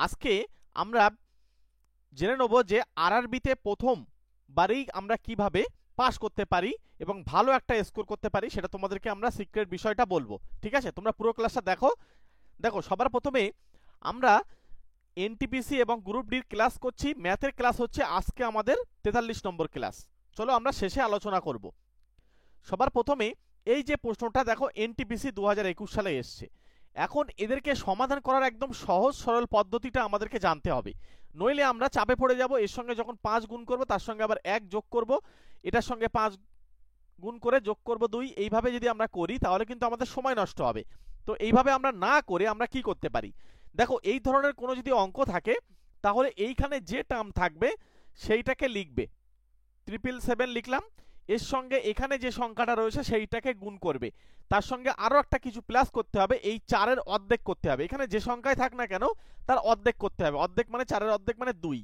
আজকে আমরা জেনে নেব যে আরআরবিতে প্রথমবারেই আমরা কিভাবে পাস করতে পারি এবং ভালো একটা স্কোর করতে পারি, সেটা তোমাদেরকে আমরা সিক্রেট বিষয়টা বলবো। ঠিক আছে, তোমরা পুরো ক্লাসটা দেখো। দেখো, সবার প্রথমে আমরা এনটিপিসি এবং গ্রুপ ডির ক্লাস করছি। ম্যাথের ক্লাস হচ্ছে আজকে আমাদের 43 নম্বর ক্লাস। চলো আমরা শেষে আলোচনা করব। সবার প্রথমে এই যে প্রশ্নটা দেখো, এনটিপিসি 2021 সালে এসছে। এখন এদেরকে সমাধান করার একদম সহজ সরল পদ্ধতিটা আমাদেরকে জানতে হবে, নইলে আমরা চাপে পড়ে যাব। এর সঙ্গে যখন 5 গুণ করব তার সঙ্গে আবার 1 যোগ করব, এটার সঙ্গে 5 গুণ করে যোগ করব 2, এইভাবে যদি আমরা করি তাহলে কিন্তু আমাদের সময় নষ্ট হবে। তো এইভাবে আমরা না করে আমরা কি করতে পারি, দেখো এই ধরনের কোনো যদি অঙ্ক থাকে তাহলে এইখানে যে টার্ম থাকবে সেইটাকে লিখবে। 777 লিখলাম, এর সঙ্গে এখানে যে সংখ্যাটা রয়েছে সেইটাকে গুণ করবে, তার সঙ্গে আরো একটা কিছু প্লাস করতে হবে, এই 4-এর অর্ধেক করতে হবে। এখানে যে সংখ্যায় থাক না কেন তার অর্ধেক করতে হবে। অর্ধেক মানে 4-এর অর্ধেক মানে 2।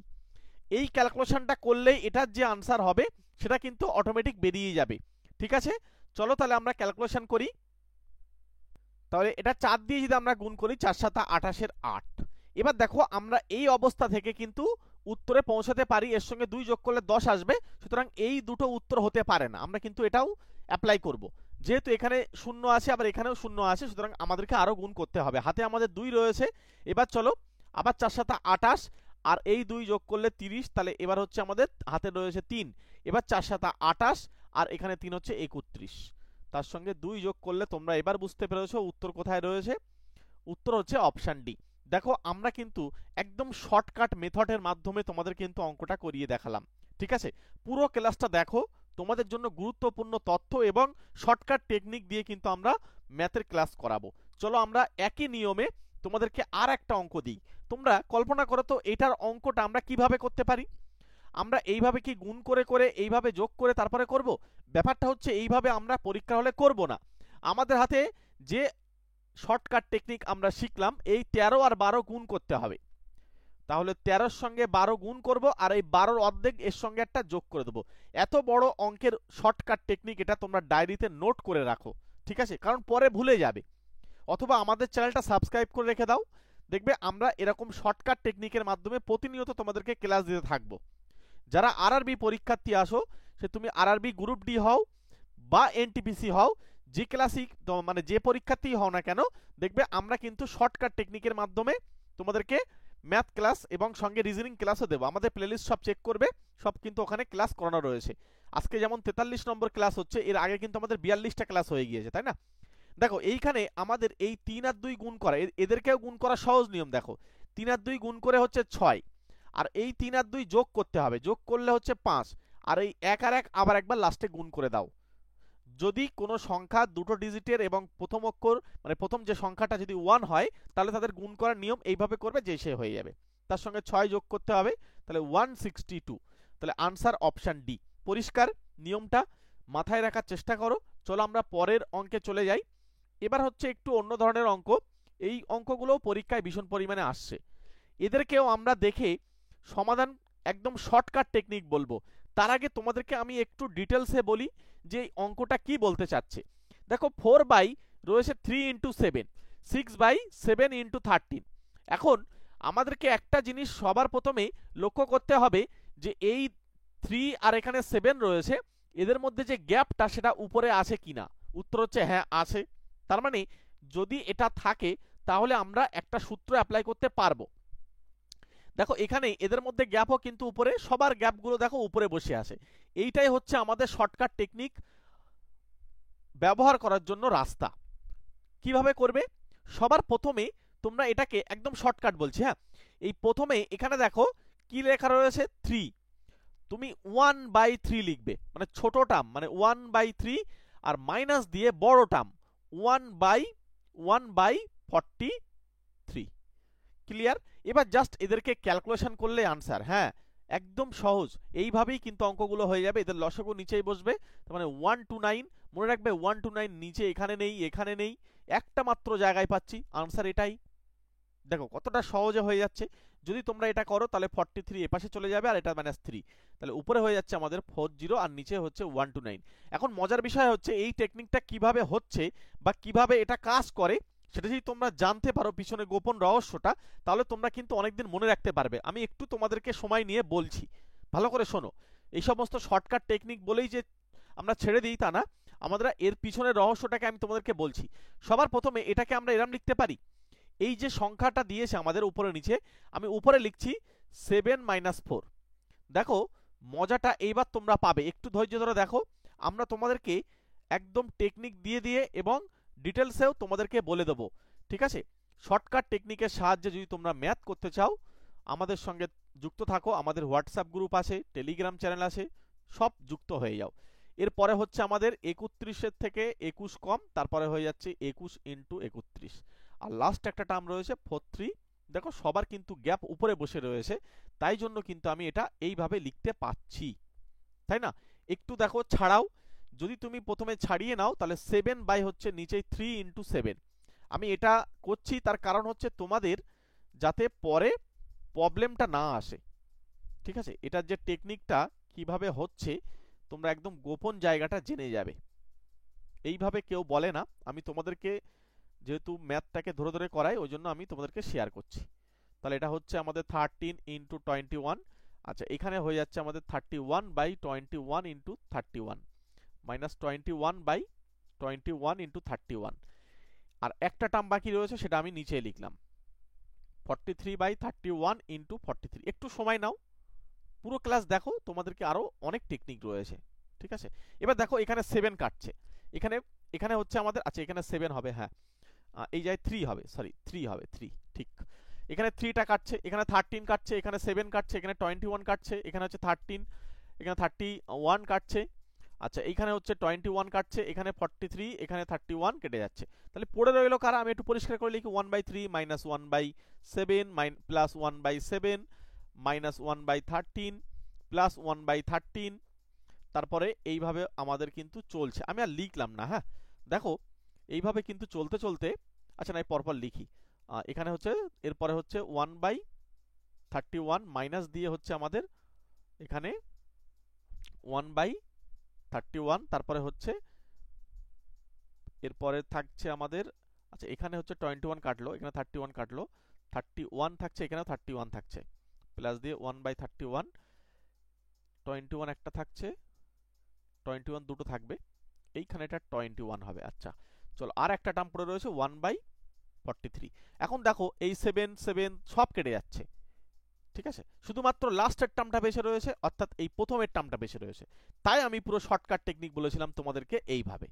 এই ক্যালকুলেশনটা করলেই এটার যে আনসার হবে সেটা কিন্তু অটোমেটিক বেরিয়ে যাবে। ঠিক আছে, চলো তাহলে আমরা ক্যালকুলেশন করি। তাহলে এটা 4 দিয়ে যদি আমরা গুণ করি, 4 7 28-এর 8। এবার দেখো আমরা এই অবস্থা থেকে কিন্তু উত্তরে পৌঁছাতে পারি। এর সঙ্গে 2 যোগ করলে 10 আসবে, সুতরাং এই দুটো উত্তর হতে পারে না। আমরা কিন্তু এটাও অ্যাপ্লাই করব, যেহেতু এখানে শূন্য আছে আবার এখানেও শূন্য আছে, সুতরাং আমাদেরকে আরো গুণ করতে হবে। হাতে আমাদের 2 রয়েছে। এবার চলো আবার 4 7 28 আর এই 2 যোগ করলে 30, তাহলে এবার হচ্ছে আমাদের হাতে রয়েছে 3। এবার 4 7 28 আর এখানে 3 হচ্ছে 31, তার সঙ্গে 2 যোগ করলে তোমরা এবার বুঝতে পেরেছো উত্তর কোথায় রয়েছে। উত্তর হচ্ছে অপশন ডি। দেখো আমরা কিন্তু একদম শর্টকাট মেথডের মাধ্যমে তোমাদের কিন্তু অঙ্কটা করিয়ে দেখালাম। ঠিক আছে, পুরো ক্লাসটা দেখো, তোমাদের জন্য গুরুত্বপূর্ণ তথ্য এবং শর্টকাট টেকনিক দিয়ে কিন্তু আমরা ম্যাথের ক্লাস করাবো। চলো আমরা একই নিয়মে তোমাদেরকে আর একটা অঙ্ক দিই। তোমরা কল্পনা করো তো এটার অঙ্কটা আমরা কিভাবে করতে পারি। আমরা এইভাবে কি গুণ করে করে এইভাবে যোগ করে তারপরে করব? ব্যাপারটা হচ্ছে এইভাবে আমরা পরীক্ষা হলে করব না। আমাদের হাতে যে শর্টকাট টেকনিক আমরা শিখলাম, এই 13 আর 12 গুণ করতে হবে। তাহলে 13-র সঙ্গে 12 গুণ করব আর এই 12-র অর্ধেক এর সঙ্গে একটা যোগ করে দেবো। এত বড় অঙ্কের শর্টকাট টেকনিক এটা তোমরা ডায়েরিতে নোট করে রাখো। ঠিক আছে, কারণ পরে ভুলে যাবে। অথবা আমাদের চ্যানেলটা সাবস্ক্রাইব করে রেখে দাও, দেখবে আমরা এরকম শর্টকাট টেকনিকের মাধ্যমে প্রতিনিয়ত তোমাদেরকে ক্লাস দিতে থাকবো। যারা আরআরবি পরীক্ষার্থী আসো, সে তুমি আরআরবি গ্রুপ ডি হও বা এনটিপিসি হও, যে ক্লাসিক মানে যে পরীক্ষার্থী হও না কেন, দেখবে আমরা কিন্তু শর্টকাট টেকনিকের মাধ্যমে তোমাদেরকে ম্যাথ ক্লাস এবং সঙ্গে রিজনিং ক্লাসও দেবো। আমাদের প্লেলিস্ট সব চেক করবে, সব কিন্তু ওখানে ক্লাস করানো রয়েছে। আজকে যেমন 43 নম্বর ক্লাস হচ্ছে, এর আগে কিন্তু আমাদের 42টা ক্লাস হয়ে গিয়েছে, তাই না? দেখো এইখানে আমাদের এই 3 আর 2 গুণ করা, এদেরকেও গুণ করা সহজ নিয়ম। দেখো 3 আর 2 গুণ করে হচ্ছে 6, আর এই 3 আর 2 যোগ করতে হবে, যোগ করলে হচ্ছে 5, আর এই 1 আর 1 আবার একবার লাস্টে গুণ করে দাও। যদি কোনো সংখ্যা দুটো ডিজিটের এবং প্রথম অক্ষর মানে প্রথম যে সংখ্যাটা যদি 1 হয়, তাহলে তাদের গুণ করার নিয়ম এইভাবে করবে যে সে হয়ে যাবে। তার সঙ্গে 6 যোগ করতে হবে, তাহলে 162। তাহলে আনসার অপশন ডি। পরিষ্কার? নিয়মটা মাথায় রাখার চেষ্টা করো। চলো আমরা পরের অঙ্কে চলে যাই। এবার হচ্ছে একটু অন্য ধরনের অঙ্ক। এই অঙ্কগুলোও পরীক্ষায় ভীষণ পরিমাণে আসছে। এদেরকেও আমরা দেখে সমাধান একদম শর্টকাট টেকনিক বলবো। তার আগে তোমাদেরকে আমি একটু ডিটেলসে বলি যে এই অঙ্কটা কি বলতে চাচ্ছে। দেখো 4 বাই রয়েছে 3 ইন্টু 7, 6 বাই 7 ইন্টু 13। এখন আমাদেরকে একটা জিনিস সবার প্রথমে লক্ষ্য করতে হবে যে এই 3 আর এখানে 7 রয়েছে, এদের মধ্যে যে গ্যাপটা সেটা উপরে আছে কিনা। উত্তর হচ্ছে হ্যাঁ আছে। তার মানে যদি এটা থাকে তাহলে আমরা একটা সূত্র অ্যাপ্লাই করতে পারবো। দেখো এখানে এদের মধ্যে গ্যাপও কিন্তু উপরে, সবার গ্যাপগুলো দেখো উপরে বসে আছে। এইটাই হচ্ছে আমাদের শর্টকাট টেকনিক ব্যবহার করার জন্য রাস্তা। কিভাবে করবে? সবার প্রথমে তোমরা এটাকে একদম শর্টকাট বলছি, হ্যাঁ। এই প্রথমে এখানে দেখো কি লেখা রয়েছে 3, তুমি 1/3 লিখবে, মানে ছোট টার্ম মানে 1/3, আর মাইনাস দিয়ে বড় টার্ম 1/43। ক্লিয়ার? এবার জাস্ট এদেরকে ক্যালকুলেশন করলে আনসার। হ্যাঁ, একদম সহজ। এইভাবেই কিন্তু অঙ্কগুলো হয়ে যাবে। এদের লসাগু নিচেই বসবে, তার মানে 129। মনে রাখবে 129 নিচে এখানে নেই, এখানে নেই, একটা মাত্র জায়গায় পাচ্ছি, আনসার এটাই। দেখো কতটা সহজে হয়ে যাচ্ছে। যদি তোমরা এটা করো তাহলে 43 এপাশে চলে যাবে আর এটা -3, তাহলে উপরে হয়ে যাচ্ছে আমাদের 40 আর নিচে হচ্ছে 129। এখন মজার বিষয় হচ্ছে এই টেকনিকটা কিভাবে হচ্ছে বা কিভাবে এটা কাজ করে সেটা যদি তোমরা জানতে পারো পিছনে গোপন রহস্যটা, তাহলে তোমরা কিন্তু অনেকদিন মনে রাখতে পারবে। আমি একটু তোমাদেরকে সময় নিয়ে বলছি, ভালো করে শোনো। এই সমস্ত শর্টকাট টেকনিক বলেই যে আমরা ছেড়ে দিই তা না, আমাদের এর পিছনের রহস্যটাকে আমি তোমাদেরকে বলছি। সবার প্রথমে এটাকে আমরা এরম লিখতে পারি, এই যে সংখ্যাটা দিয়েছে আমাদের উপরে নিচে, আমি উপরে লিখছি 7-4। দেখো মজাটা এইবার তোমরা পাবে, একটু ধৈর্য ধরে দেখো। আমরা তোমাদেরকে একদম টেকনিক দিয়ে দিয়ে এবং ডিটেলসেও তোমাদেরকে বলে দেবো, ঠিক আছে? শর্টকাট টেকনিকের সাহায্যে যদি তোমরা ম্যাথ করতে চাও, আমাদের সঙ্গে যুক্ত থাকো। আমাদের হোয়াটসঅ্যাপ গ্রুপ আছে, টেলিগ্রাম চ্যানেল আছে, সব যুক্ত হয়ে যাও। এরপরে হচ্ছে আমাদের 31 থেকে 21 কম, তারপরে হয়ে যাচ্ছে 21 × 31, আর লাস্ট একটা টার্ম রয়েছে 43। দেখো সবার কিন্তু গ্যাপ উপরে বসে রয়েছে, তাই জন্য কিন্তু আমি এটা এইভাবে লিখতে পাচ্ছি, তাই না? একটু দেখো ছাড়াও, যদি তুমি প্রথমে ছাড়িয়ে নাও তাহলে 7 হচ্ছে নিচে 3 × 7। আমি এটা করছি তার কারণ হচ্ছে তোমাদের যাতে পরে প্রবলেমটা না আসে, ঠিক আছে? এটার যে টেকনিকটা কিভাবে হচ্ছে তোমরা একদম গোপন জায়গাটা জেনে যাবে। এইভাবে কেউ বলে না, আমি তোমাদেরকে যেহেতু ম্যাথটাকে ধরে ধরে করাই, ওই জন্য আমি তোমাদেরকে শেয়ার করছি। তাহলে এটা হচ্ছে আমাদের 13 × 21। আচ্ছা, এখানে হয়ে যাচ্ছে আমাদের 31/21 × 31 মাইনাস 21/21 × 31। আর একটা টার্ম বাকি রয়েছে, সেটা আমি নিচে লিখলাম 43/31 × 43। একটু সময় নাও, পুরো ক্লাস দেখো, তোমাদেরকে আরো অনেক টেকনিক রয়েছে, ঠিক আছে? এবার দেখো এখানে 7 কাটছে, এখানে এখানে হচ্ছে আমাদের, আচ্ছা এখানে 7 হবে, হ্যাঁ এই জায়গায় 3 হবে, সরি 3 হবে, 3 ঠিক। এখানে 3টা কাটছে, এখানে 13 কাটছে, এখানে 7 কাটছে, এখানে 21 কাটছে, এখানে হচ্ছে 13, এখানে 31 কাটছে। আচ্ছা এইখানে হচ্ছে 21 কাটছে, এখানে 43, এখানে 31 কেটে যাচ্ছে। তাহলে পড়ে রইলো কারা? আমি একটু পরিষ্কার করে লিখি, 1/3 মাইনাস 1/7 প্লাস 1/7 মাইনাস 1/13 প্লাস 1/13। তারপরে এইভাবে আমাদের কিন্তু চলছে, আমি আর লিখলাম না, হ্যাঁ দেখো এইভাবে কিন্তু চলতে চলতে, আচ্ছা না পরপর লিখি। এখানে হচ্ছে এরপরে হচ্ছে 1/31 মাইনাস দিয়ে হচ্ছে আমাদের এখানে 1/31, তারপরে হচ্ছে এরপরে থাকছে আমাদের, আচ্ছা এখানে হচ্ছে 21 কাটলো, এখানে 31 কাটলো, 31 থাকছে, এখানেও 31 থাকছে, প্লাস দিয়ে 1/31, 21 একটা থাকছে, 21 দুটো থাকবে, এইখানে এটা 21 হবে। আচ্ছা চলো, আর একটা টার্ম পড়ে রয়েছে 1/43। এখন দেখো এই 7 7 সব কেটে যাচ্ছে, ঠিক আছে? শুধুমাত্র লাস্টের টার্মটা বেশি রয়েছে, অর্থাৎ এই প্রথমের টার্মটা বেশি রয়েছে। তাই আমি পুরো শর্টকাট টেকনিক বলেছিলাম তোমাদেরকে এইভাবে,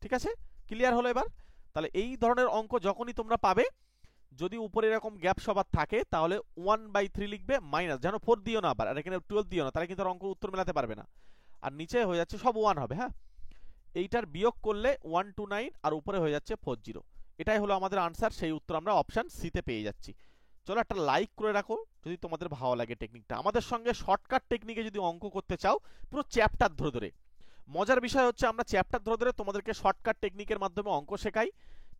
ঠিক আছে? ক্লিয়ার হলো এবার? তাহলে এই ধরনের অঙ্ক যখনই তোমরা পাবে, যদি উপরে এরকম গ্যাপ সবার থাকে, তাহলে 1/3 লিখবে, মাইনাস, যেন 4 দিও না আবার, আর এখানে 12 দিও না, তাহলে কিন্তু অঙ্ক উত্তর মেলাতে পারবে না। আর নিচে হয়ে যাচ্ছে সব 1 হবে, হ্যাঁ এইটার বিয়োগ করলে 129, আর উপরে হয়ে যাচ্ছে 40। এটাই হলো আমাদের আনসার, সেই উত্তর আমরা অপশন সি তে পেয়ে যাচ্ছি। চলো একটা লাইক করে রাখো যদি তোমাদের ভালো লাগে টেকনিকটা। আমাদের সঙ্গে শর্টকাট টেকনিকে যদি অঙ্ক করতে চাও, পুরো চ্যাপ্টার ধরে ধরে, মজার বিষয় হচ্ছে আমরা চ্যাপ্টার ধরে ধরে তোমাদেরকে শর্টকাট টেকনিকের মাধ্যমে অঙ্ক শেখাই,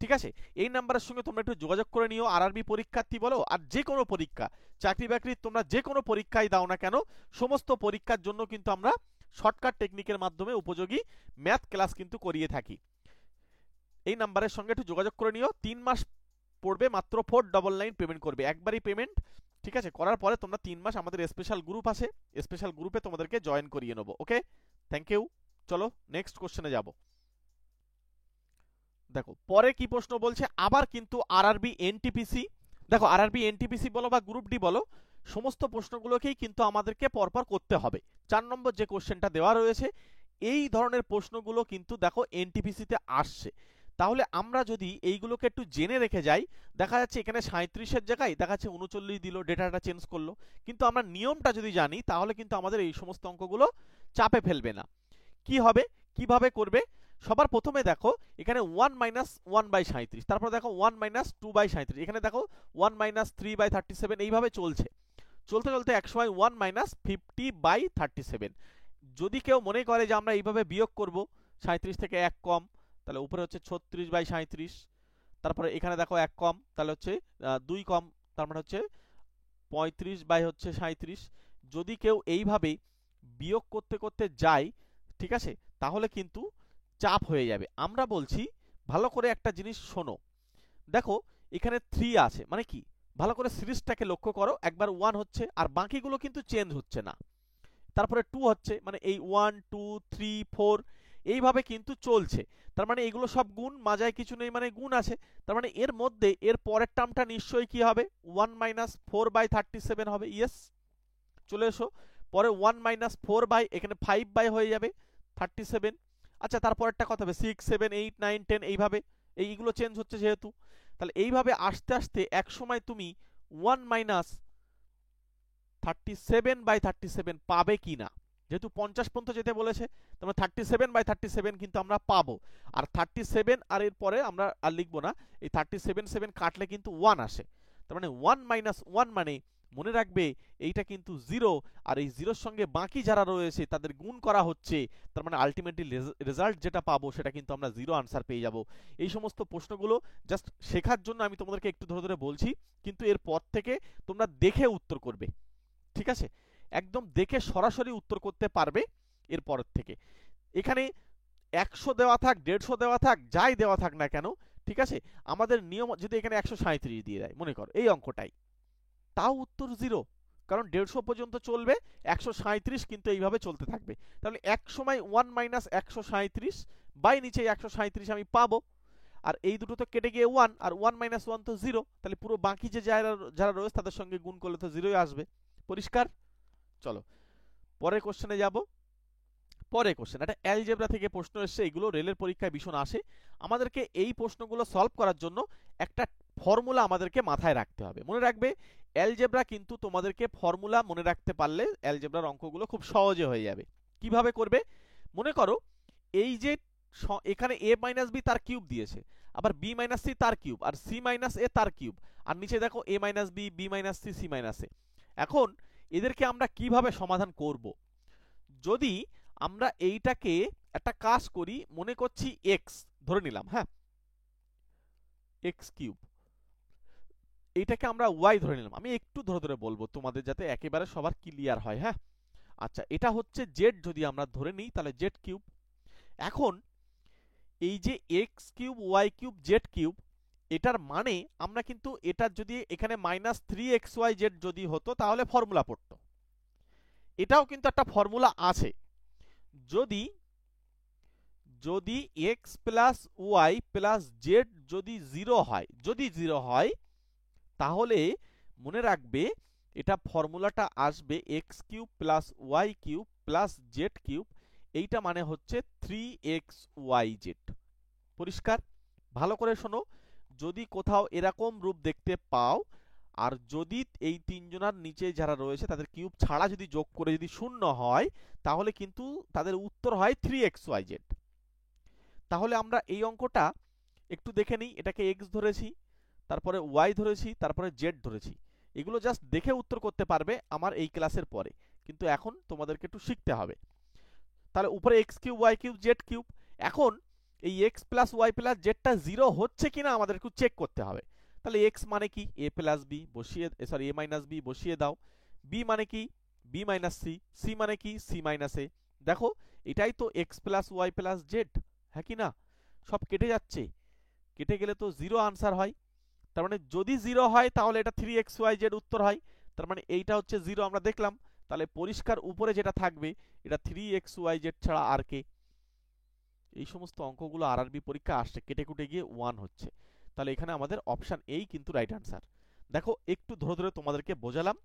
ঠিক আছে? এই নাম্বারের সঙ্গে তোমরা একটু যোগাযোগ করে নিও। আরআরবি পরীক্ষার্থী বলো আর যে কোনো পরীক্ষা, চাকরি বাকরির তোমরা যে কোনো পরীক্ষায় দাও না কেন, সমস্ত পরীক্ষার জন্য কিন্তু আমরা শর্টকাট টেকনিকের মাধ্যমে উপযোগী ম্যাথ ক্লাস কিন্তু করিয়ে থাকি। এই নাম্বারের সঙ্গে একটু যোগাযোগ করে নিও। 3 মাস পড়বে, মাত্র 499 পেমেন্ট করবে, একবারই পেমেন্ট, ঠিক আছে? করার পরে তোমরা 3 মাস আমাদের স্পেশাল গ্রুপ আছে, স্পেশাল গ্রুপে তোমাদেরকে জয়েন করিয়ে নেবো। ওকে, থ্যাংক ইউ। চলো নেক্সট কোশ্চেনে যাব। দেখো পরে কি প্রশ্ন বলছে, আবার কিন্তু আরআরবি এনটিপিসি, দেখো আরআরবি এনটিপিসি বলো বা গ্রুপ ডি বলো, সমস্ত প্রশ্নগুলোকেই কিন্তু আমাদেরকে পরপর করতে হবে। 4 নম্বর যে কোশ্চেনটা দেওয়া রয়েছে, এই ধরনের প্রশ্নগুলো কিন্তু দেখো এনটিপিসিতে আসছে। তাহলে আমরা যদি এইগুলোকে একটু জেনে রেখে যাই, দেখা যাচ্ছে এখানে 37-এর জায়গায় দেখা যাচ্ছে 39 দিল, ডেটাটা চেঞ্জ করলো, কিন্তু আমরা নিয়মটা যদি জানি তাহলে কিন্তু আমাদের এই সমস্ত অঙ্কগুলো চাপে ফেলবে না। কি হবে, কিভাবে করবে? সবার প্রথমে দেখো এখানে 1 - 1/37, তারপর দেখো 1 - 2/37, এখানে দেখো 1 - 3/37, এইভাবে চলছে। চলতে চলতে একসময় 1 - 50/37। যদি কেউ মনে করে যে আমরা এইভাবে বিয়োগ করব, 37 থেকে 1 কম, তাহলে উপরে হচ্ছে 36/37, তারপরে এখানে দেখো 1 কম, তাহলে হচ্ছে 2 কম, তার মানে হচ্ছে 35/37। যদি কেউ এইভাবে বিয়োগ করতে করতে যায়, ঠিক আছে, তাহলে কিন্তু চাপ হয়ে যাবে। আমরা বলছি ভালো করে একটা জিনিস শোনো, দেখো এখানে 3 আছে মানে কি, ভালো করে সিরিজটাকে লক্ষ্য করো, একবার 1 হচ্ছে আর বাকিগুলো কিন্তু চেঞ্জ হচ্ছে না, তারপরে 2 হচ্ছে, মানে এই 1 2 3 4 এইভাবে কিন্তু চলছে। তার মানে এগুলো সব গুণ, মাজায় কিছু নেই মানে গুণ আছে। তার মানে এর মধ্যে এর পরের টার্মটা নিশ্চয়ই কি হবে, 1 মাইনাস 4/37 হবে। ইয়েস, চলে এসো, পরে 1 মাইনাস 4 এখানে 5 হয়ে যাবে 37। আচ্ছা তারপরেরটা কত হবে, 6 7 8 9 10 এইভাবে, এইগুলো চেঞ্জ হচ্ছে যেহেতু, তাহলে এইভাবে আস্তে আস্তে এক সময় তুমি 1 মাইনাস 37/37 পাবে কি না, যেহেতু 50 পর্যন্ত যেতে বলেছে, তার 37/37 কিন্তু আমরা পাবো। আর 37 আর এর পরে আমরা আর লিখবো না, এই 37 কাটলে কিন্তু 1 আসে, তার মানে 1 মাইনাস 1 মানে মনে রাখবে এইটা কিন্তু 0, আর এই জিরোর সঙ্গে বাকি যারা রয়েছে তাদের গুণ করা হচ্ছে, তার মানে আলটিমেটলি রেজাল্ট যেটা পাবো সেটা কিন্তু আমরা 0 আনসার পেয়ে যাব। এই সমস্ত প্রশ্নগুলো জাস্ট শেখার জন্য আমি তোমাদেরকে একটু ধরে ধরে বলছি, কিন্তু এর পর থেকে তোমরা দেখে উত্তর করবে, ঠিক আছে, একদম দেখে সরাসরি উত্তর করতে পারবে এরপরের থেকে। এখানে 100 দেওয়া থাক 150 দেওয়া থাক যাই দেওয়া থাক না কেন, ঠিক আছে, আমাদের নিয়ম যদি এখানে 137 দিয়ে দেয় মনে করো এই অঙ্কটাই, তাও উত্তর 0, কারণ 150 পর্যন্ত চলবে, 137 কিন্তু এইভাবে চলতে থাকবে। তাহলে এক সময় 1 মাইনাস 137 বাই নিচে 137 আমি পাবো, আর এই দুটো তো কেটে গিয়ে 1, আর 1 মাইনাস 1 তো 0, তাহলে পুরো বাকি যে যারা রয়েছে তাদের সঙ্গে গুণ করলে তো 0ই আসবে। পরিষ্কার? চলো পরের কোশ্চেনে যাব। পরের কোশ্চেন একটা অ্যালজেব্রা থেকে প্রশ্ন এসেছে, এগুলো রেলের পরীক্ষায় ভীষণ আসে। আমাদেরকে এই প্রশ্নগুলো সলভ করার জন্য একটা ফর্মুলা আমাদেরকে মাথায় রাখতে হবে। মনে রাখবে অ্যালজেব্রা কিন্তু তোমাদেরকে ফর্মুলা মনে রাখতে পারলে অ্যালজেব্রার অঙ্কগুলো খুব সহজে হয়ে যাবে। কিভাবে করবে, মনে করো এই যে এখানে a মাইনাস বি তার কিউব দিয়েছে, আবার b মাইনাস সি তার কিউব, আর c মাইনাস এ তার কিউব, আর নিচে দেখো a minus B, b minus C, c minus A. এখন এদেরকে আমরা কিভাবে সমাধান করব, যদি আমরা এইটাকে একটা কাজ করি, মনে করছি x ধরে নিলাম, হ্যাঁ x কিউব, এইটাকে আমরা y ধরে নিলাম, আমি একটু ধরে ধরে বলবো তোমাদের যাতে একেবারে সবার ক্লিয়ার হয়, হ্যাঁ। আচ্ছা এটা হচ্ছে z, যদি আমরা ধরে নিই তাহলে z কিউব। এখন এই যে x cube y cube z cube, এটার মানে আমরা কিন্তু এটার যদি এখানে মাইনাস 3xyz যদি হতো তাহলে ফর্মুলা পড়তো, এটাও কিন্তু একটা ফর্মুলা আছে। যদি যদি x plus y plus z যদি 0 হয়, যদি 0 হয় তাহলে মনে রাখবে এটা ফর্মুলাটা আসবে x cube plus y cube plus z cube, এইটা মানে হচ্ছে 3xyz। পরিষ্কার? ভালো করে শোনো, যদি কোথাও এরকম রূপ দেখতে পাও, আর যদি এই তিনজনের নিচে যারা রয়েছে তাদের কিউব ছাড়া যদি যোগ করে যদি 0 হয়, তাহলে কিন্তু তাদের উত্তর হয় 3xyz। তাহলে আমরা এই অঙ্কটা একটু দেখে নিই, এটাকে x ধরেছি, তারপরে y ধরেছি, তারপরে z ধরেছি, এগুলো জাস্ট দেখে উত্তর করতে পারবে আমার এই ক্লাসের পরে, কিন্তু এখন তোমাদেরকে একটু শিখতে হবে। তাহলে উপরে x cube y cube z cube, এখন এই x প্লাস ওয়াই প্লাস জেডটা 0 হচ্ছে কিনা আমাদের একটু চেক করতে হবে। তাহলে x মানে কি a প্লাস বি বসিয়ে, সরি a মাইনাস বি বসিয়ে দাও, b মানে কি b মাইনাস সি, c মানে কি c মাইনাস এ। দেখো এটাই তো x plus y plus z, হ্যাঁ কি না, সব কেটে যাচ্ছে, কেটে গেলে তো 0 আনসার হয়। তার মানে যদি 0 হয় তাহলে এটা 3xyz উত্তর হয়, তার মানে এইটা হচ্ছে 0 আমরা দেখলাম। তাহলে পরিষ্কার উপরে যেটা থাকবে এটা 3xyz ছাড়া আর কে। এই সমস্ত অঙ্কগুলো আরআরবি পরীক্ষা আসছে, কেটে কুটে গিয়ে 1 হচ্ছে, তাহলে এখানে আমাদের অপশন এই কিন্তু রাইট আনসার। দেখো একটু ধরে ধরে তোমাদেরকে বোঝালাম।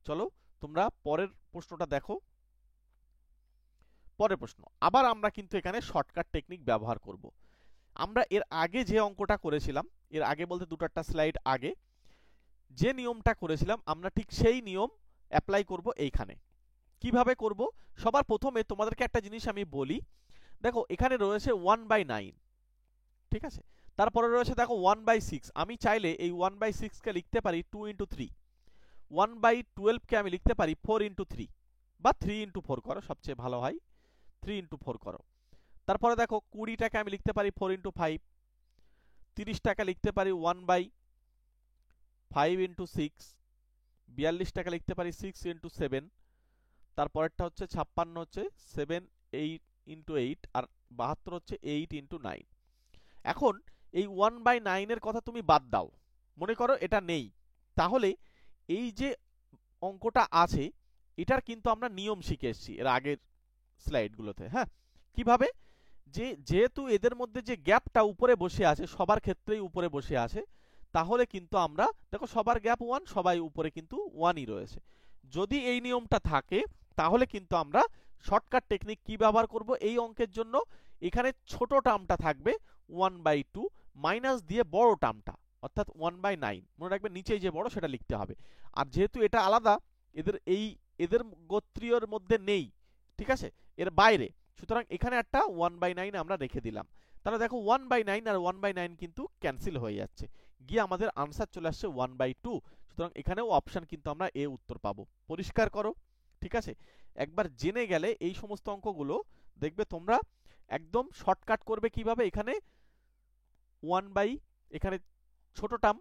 চলো তোমরা পরের প্রশ্নটা দেখো। পরের প্রশ্ন, আবার আমরা কিন্তু এখানে শর্টকাট টেকনিক ব্যবহার করব। আমরা এর আগে যে অঙ্কটা করেছিলাম, এর আগে বলতে দুটো স্লাইড আগে যে নিয়মটা করেছিলাম, আমরা ঠিক সেই নিয়ম অ্যাপ্লাই করব এইখানে। কিভাবে করব, সবার প্রথমে তোমাদেরকে একটা জিনিস আমি বলি, দেখো এখানে রয়েছে 1/9, ঠিক আছে, তারপরে রয়েছে দেখো 1/6, আমি চাইলে এই 1/6 কে লিখতে পারি 2 ইন্টু 3, 1/12 কে আমি লিখতে পারি 4 ইন্টু 3, বা 3 ইন্টু 4 করো সবচেয়ে ভালো হয়, 3 ইন্টু 4 করো। তারপরে দেখো 20টাকে আমি লিখতে পারি 4 ইন্টু 5, 30টাকে লিখতে পারি 1/5 ইন্টু 6, 42টাকে লিখতে পারি 6 ইন্টু 7, তারপরেরটা হচ্ছে 56 হচ্ছে 7 8 ইন্টু 8, আর 72 হচ্ছে 8 ইন্টু 9। এখন এই 1/9 এর কথা তুমি বাদ দাও, মনে করো এটা নেই, তাহলে এই যে অঙ্কটা আছে এটার কিন্তু আমরা নিয়ম শিখে এসেছি এর আগের স্লাইডগুলোতে। হ্যাঁ, কিভাবে, যেহেতু এদের মধ্যে যে গ্যাপটা উপরে বসে আছে, সবার ক্ষেত্রেই উপরে বসে আছে, তাহলে কিন্তু আমরা দেখো সবার গ্যাপ 1, সবাই উপরে কিন্তু 1ই রয়েছে। যদি এই নিয়মটা থাকে তাহলে কিন্তু আমরা শর্টকাট টেকনিক কি ব্যবহার করব এই অঙ্কের জন্য, এখানে ছোট টার্মটা থাকবে 1/2 মাইনাস দিয়ে বড় টার্মটা অর্থাৎ 1/9, মনে রাখবে নিচেই যে বড় সেটা লিখতে হবে। আর যেহেতু এটা আলাদা, এদের গোত্রীয়র মধ্যে নেই, ঠিক আছে, এর বাইরে, সুতরাং এখানে একটা 1/9 আমরা রেখে দিলাম। তাহলে দেখো 1/9 আর 1/9 কিন্তু ক্যান্সেল হয়ে যাচ্ছে, গিয়ে আমাদের আনসার চলে আসছে 1/2। সুতরাং এখানেও অপশন কিন্তু আমরা এ উত্তর পাবো। পরিষ্কার করো, ঠিক আছে। একবার জেনে গেলে এই সমস্ত অঙ্কগুলো দেখবে তোমরা একদম শর্টকাট করবে কিভাবে। এখানে 1 এখানে ছোট টার্ম,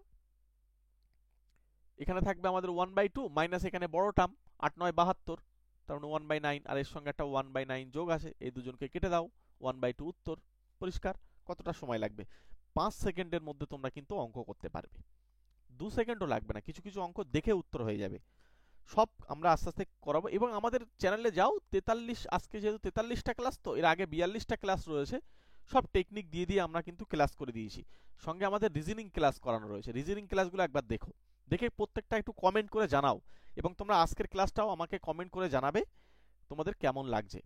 এখানে থাকবে আমাদের 1/2 মাইনাস এখানে বড় টার্ম 8 9 72, তার মানে 1/9, আর এর সঙ্গে একটা 1/9 যোগ আছে, এই দুজনকে কেটে দাও, 1/2 উত্তর। পরিষ্কার। কতটা সময় লাগবে? 5 সেকেন্ডের মধ্যে তোমরা কিন্তু অঙ্ক করতে পারবে, 2 সেকেন্ডও লাগবে না, কিছু কিছু অঙ্ক দেখে উত্তর হয়ে যাবে। সব আমরা আস্তে আস্তে করাবো, এবং আমাদের চ্যানেলে যাও 43, আজকে যেহেতু 43টা ক্লাস, তো এর আগে 42টা ক্লাস রয়েছে, সব টেকনিক দিয়ে দিয়ে আমরা কিন্তু ক্লাস করে দিয়েছি। সঙ্গে আমাদের রিজনিং ক্লাস করানো রয়েছে, রিজনিং ক্লাসগুলো একবার দেখো, দেখে প্রত্যেকটা একটু কমেন্ট করে জানাও, এবং তোমরা আজকের ক্লাসটাও আমাকে কমেন্ট করে জানাবে তোমাদের কেমন লাগছে,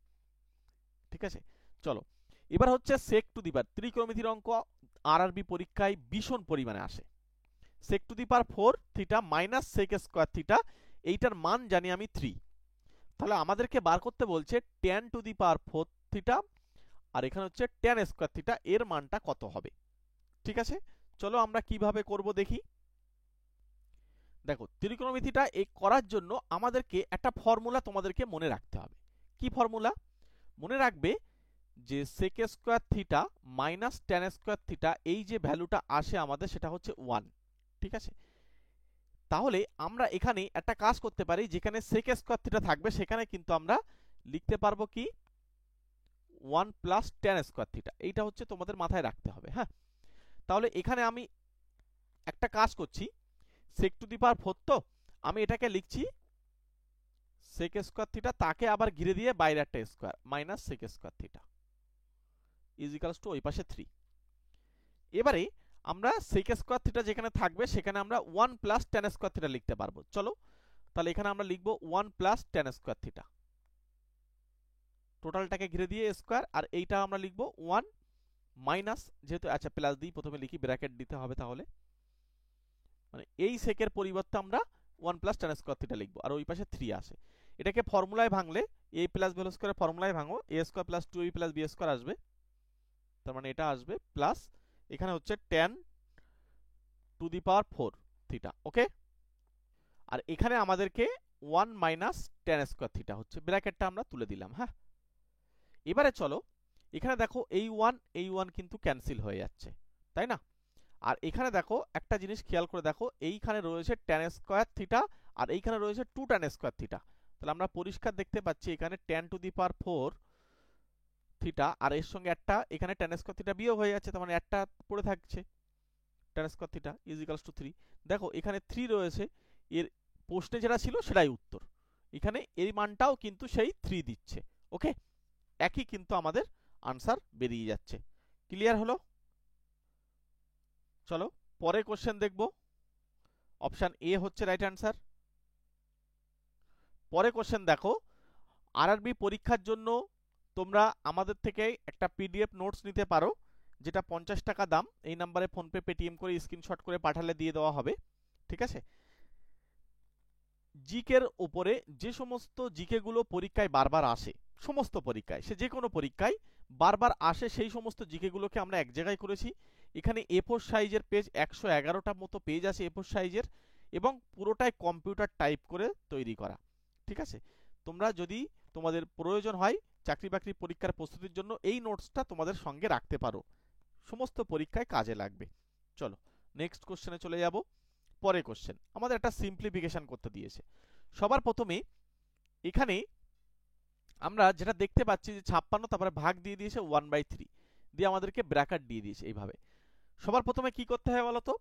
ঠিক আছে। চলো, এবার হচ্ছে sec টু দি পাওয়ার, ত্রিকোণমিতির অঙ্ক আরআরবি পরীক্ষায় ভীষণ পরিমাণে আসে। sec two the power 4 theta minus sec square theta, এইটার মান জানি আমি 3, তাহলে আমাদেরকে বার করতে বলছে tan টু দি পাওয়ার 4 থিটা, আর এখানে হচ্ছে tan স্কয়ার থিটা, এর মানটা কত হবে। ঠিক আছে, চলো আমরা কিভাবে করব দেখি। দেখো, ত্রিকোণমিতিটা এই করার জন্য আমাদেরকে একটা ফর্মুলা তোমাদেরকে মনে রাখতে হবে। কি ফর্মুলা? মনে রাখবে যে sec square theta minus tan square theta, এই যে ভ্যালুটা আসে আমাদের সেটা হচ্ছে 1, ঠিক আছে। তাহলে আমরা এখানে একটা কাজ করতে পারি, যেখানে sec স্কয়ার থিটা থাকবে সেখানে কিন্তু আমরা লিখতে পারবো কি 1 প্লাস tan স্কয়ার থিটা, এইটা হচ্ছে তোমাদের মাথায় রাখতে হবে। হ্যাঁ, তাহলে এখানে আমি একটা কাজ করছি, sec টু দি পাওয়ার 4, তো আমি এটাকে লিখছি sec স্কয়ার থিটা, তাকে আবার ঘিরে দিয়ে বাইরে একটা square minus sec square theta is equals to ওই পাশে 3। এবারে আমরা sec স্কয়ার থিটা যেখানে থাকবে সেখানে আমরা 1 প্লাস tan স্কয়ার থিটা লিখতে পারবো। চলো, তাহলে এখানে আমরা লিখবো 1 প্লাস tan স্কয়ার থিটা, টোটালটাকে ঘিরে দিয়ে স্কয়ার, আর এইটা আমরা লিখবো 1 মাইনাস, যেহেতু আচ্ছা প্লাস দিই, প্রথমে লিখি, ব্র্যাকেট দিতে হবে, তাহলে মানে এই সেকের পরিবর্তে আমরা 1 প্লাস tan স্কয়ার থিটা লিখবো, আর ওই পাশে 3 আসে। এটাকে ফর্মুলায় ভাঙলে a প্লাস b স্কয়ারের ফর্মুলায় ভাঙো, a square plus 2ab plus b square আসবে, তার মানে এটা আসবে প্লাস এখানে হচ্ছে tan টু দি পাওয়ার 4 থিটা। ওকে, আর এখানে আমাদেরকে 1 মাইনাস tan স্কয়ার থিটা হচ্ছে, ব্র্যাকেটটা আমরা তুলে দিলাম। হ্যাঁ, এবারে চলো, এখানে দেখো এই 1 কিন্তু ক্যান্সেল হয়ে যাচ্ছে, তাই না? আর এখানে দেখো একটা জিনিস খেয়াল করে দেখো, এইখানে রয়েছে tan স্কয়ার থিটা, আর এইখানে রয়েছে 2 tan স্কয়ার থিটা, তাহলে আমরা পরিষ্কার দেখতে পাচ্ছি এখানে tan টু দি পাওয়ার 4 থিটা, আর এর সঙ্গে একটা এখানে tan স্কয়ার থিটা বিয়োগ হয়ে যাচ্ছে, তার মানে একটা পড়ে থাকছে, tan square theta is equals to 3। দেখো এখানে 3 রয়েছে, এর প্রশ্নে যেটা ছিল সেটাই উত্তর, এখানে এই মানটাও কিন্তু সেই 3 দিচ্ছে। ওকে, একই কিন্তু আমাদের আনসার বেরিয়ে যাচ্ছে। ক্লিয়ার হলো? চলো পরে কোশ্চেন দেখব, অপশন এ হচ্ছে রাইট আনসার। পরে কোশ্চেন দেখো, আরআরবি পরীক্ষার জন্য তোমরা আমাদের থেকে একটা পিডিএফ নোটস নিতে পারো, যেটা 50 টাকা দাম, এই নাম্বারে ফোনপে পেটিএম করে স্ক্রিনশট করে পাঠালে দিয়ে দেওয়া হবে, ঠিক আছে। জিকের উপরে যে সমস্ত জিকে গুলো পরীক্ষায় বারবার আসে, সমস্ত পরীক্ষায়, সে যে কোনো পরীক্ষায় বারবার আসে, সেই সমস্ত জিকে গুলোকে আমরা এক জায়গায় করেছি। এখানে A4 সাইজের পেজ 111টা মতো পেজ আছে A4 সাইজের, এবং পুরোটাই কম্পিউটার টাইপ করে তৈরি করা, ঠিক আছে। তোমরা যদি তোমাদের প্রয়োজন হয় চাকরি বাকরি পরীক্ষার প্রস্তুতির জন্য, এই নোটসটা তোমাদের সঙ্গে রাখতে পারো, সমস্ত পরীক্ষায় কাজে লাগবে। চলো নেক্সট কোশ্চেনে চলে যাব। পরে কোশ্চেন আমাদের একটা সিম্পলিফিকেশন করতে দিয়েছে। সবার প্রথমে এখানে আমরা যেটা দেখতে পাচ্ছি যে 56, তারপরে ভাগ দিয়ে দিয়েছে 1/3, দিয়ে আমাদেরকে ব্র্যাকেট দিয়ে দিয়েছে এইভাবে। সবার প্রথমে কি করতে হবে বলো তো,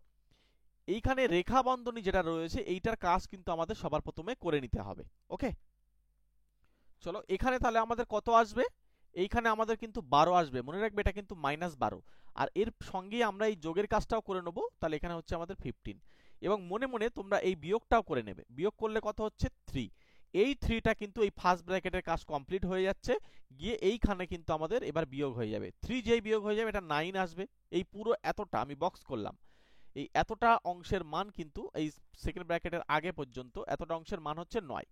এইখানে রেখা বন্ধনী যেটা রয়েছে এইটার কাজ কিন্তু আমাদের সবার প্রথমে করে নিতে হবে। ওকে, চলো এখানে তাহলে আমাদের কত আসবে, এইখানে আমাদের কিন্তু 12 আসবে, মনে রাখবে এটা কিন্তু -12, আর এর সঙ্গে আমরা এই যোগের কাজটাও করে নেব, তাহলে এখানে হচ্ছে আমাদের 15, এবং মনে মনে তোমরা এই বিয়োগটাও করে নেবে, বিয়োগ করলে কত হচ্ছে 3, এই 3টা কিন্তু এই ফার্স্ট ব্র্যাকেটের কাজ কমপ্লিট হয়ে যাচ্ছে, গিয়ে এইখানে কিন্তু আমাদের এবার বিয়োগ হয়ে যাবে, 3 যেই বিয়োগ হয়ে যাবে এটা 9 আসবে, এই পুরো এতটা আমি বক্স করলাম, এই এতটা অংশের মান কিন্তু এই সেকেন্ড ব্র্যাকেটের আগে পর্যন্ত এতটা অংশের মান হচ্ছে 9।